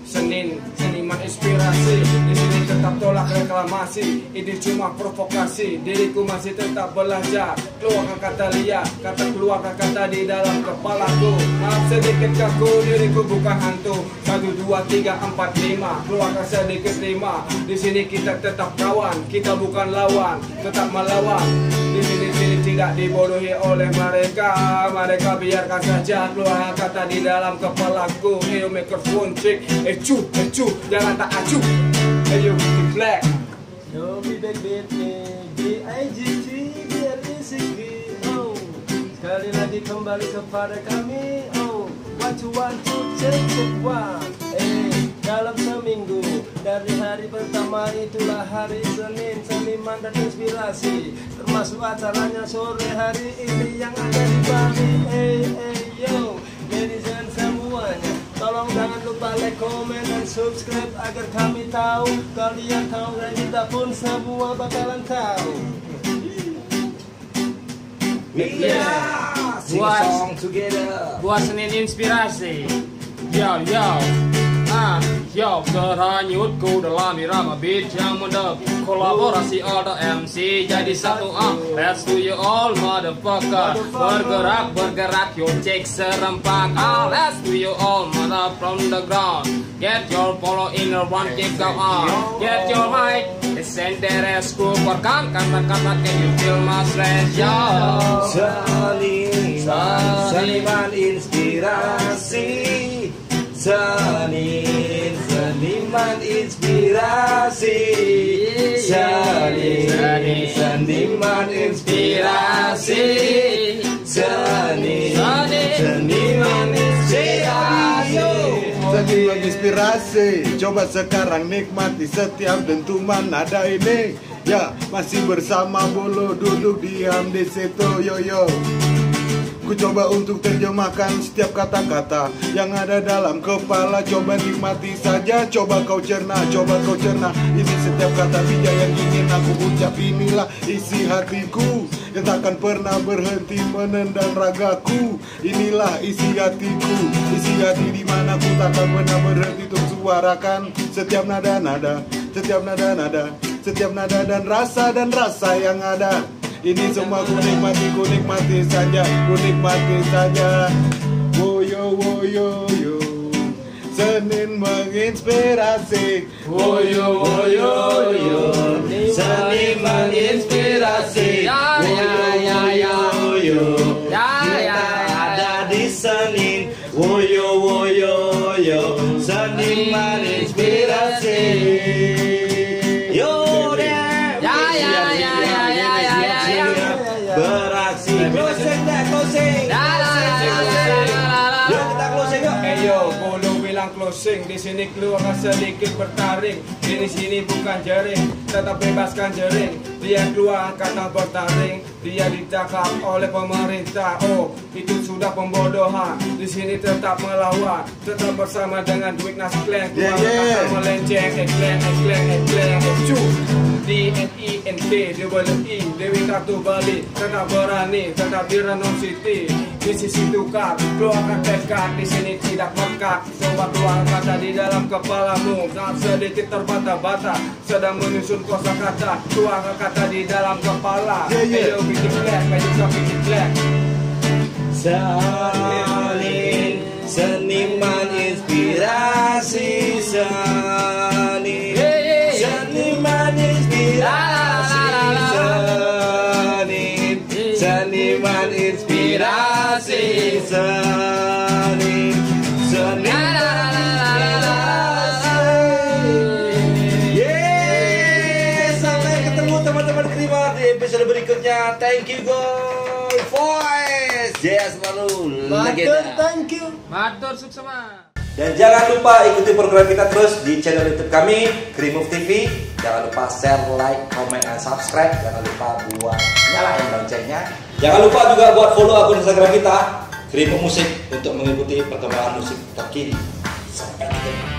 Seniman inspirasi. Di sini tetap tolak reklamasi. Ini cuma provokasi. Diriku masih tetap belajar. Keluarkan kata liar, keluarkan kata di dalam kepalaku. Maaf sedikit kaku, diriku bukan hantu. 1, 2, 3, 4, 5. Keluarkan sedikit 5. Di sini kita tetap kawan. Kita bukan lawan, tetap melawan. Di sini tidak dibodohi oleh mereka. Mereka biarkan saja keluar kata di dalam kepalaku. Ayo mikrofon cek, ecu, jangan tak acuh. Ayo bikin black. Yo bibek B-I-G-T biar disiki. Oh, sekali lagi kembali kepada kami. Oh, 1, 2, 3, check 1. Dalam seminggu dari hari pertama itulah hari Senin, seniman dan inspirasi, termasuk acaranya sore hari ini yang ada di Bali. Yo netizen semuanya, tolong jangan lupa like, komen, dan subscribe agar kami tahu, kalian tahu, dan kita pun semua bakalan tahu. Sing a song together. Buat Senin inspirasi. Yo, terhanyutku dalam irama beat yang mendap. Kolaborasi ada MC jadi satu. Let's do you all motherfucker. Bergerak, yo cek serempak. Let's do you all mother from the ground. Get your follow inner one, keep go on. Get your mic, listen deresku. Korkan kata-kata, can you feel my stress? Yo, Seniman inspirasi. Seniman inspirasi. Seniman inspirasi. Seniman inspirasi. Seniman inspirasi. Coba sekarang nikmati setiap dentuman nada ini. Ya, masih bersama Bolo, duduk diam di situ. Yo. Ku coba untuk terjemahkan setiap kata-kata yang ada dalam kepala. Coba nikmati saja, coba kau cerna. Ini setiap kata bijak yang ingin aku ucap. Inilah isi hatiku yang takkan pernah berhenti menendang ragaku. Inilah isi hatiku, isi hati di mana ku takkan pernah berhenti untuk suarakan setiap nada-nada, setiap nada-nada, setiap nada dan rasa yang ada. Ini semua ku nikmati saja. Woyo, Senin menginspirasi. Woyo, Seniman inspirasi. Woyo, kita ada di Senin. Woyo, Seniman inspirasi. Beraksi. Closing. Yuk kita closing yuk. Ayo, Bolo bilang closing. Di sini keluar sedikit bertaring. Di sini bukan jaring, tetap bebaskan jaring. Dia keluar kata bertaring. Dia ditangkap oleh pemerintah. Oh, itu sudah pembodohan. Di sini tetap melawan, tetap bersama dengan Duit Nasklen. Keluar kata melenceng, eklen. DNINT, DWI, Dewi Kartu Bali. Tetap berani, tetap di Renom City. Di sisi tukar, keluarkan tekad. Di sini tidak pekat. Coba keluar kata di dalam kepalamu. Sangat sedikit terbata-bata, sedang menyusun kosakata. Keluarkan kata di dalam kepala. Ayo bikin black, bikin black. Seniman inspirasi. Seniman inspirasi. Seniman inspirasi. Seniman inspirasi. episode berikutnya. Thank you guys. Voice. Jaya selalu legenda. Thank you. Matur suksema. Dan jangan lupa ikuti program kita terus di channel YouTube kami, Krimove TV. Jangan lupa share, like, comment, dan subscribe. Jangan lupa buat nyalain loncengnya. Jangan lupa juga buat follow akun Instagram kita, Krimove Musik, untuk mengikuti perkembangan musik terkini. Sampai ketemu.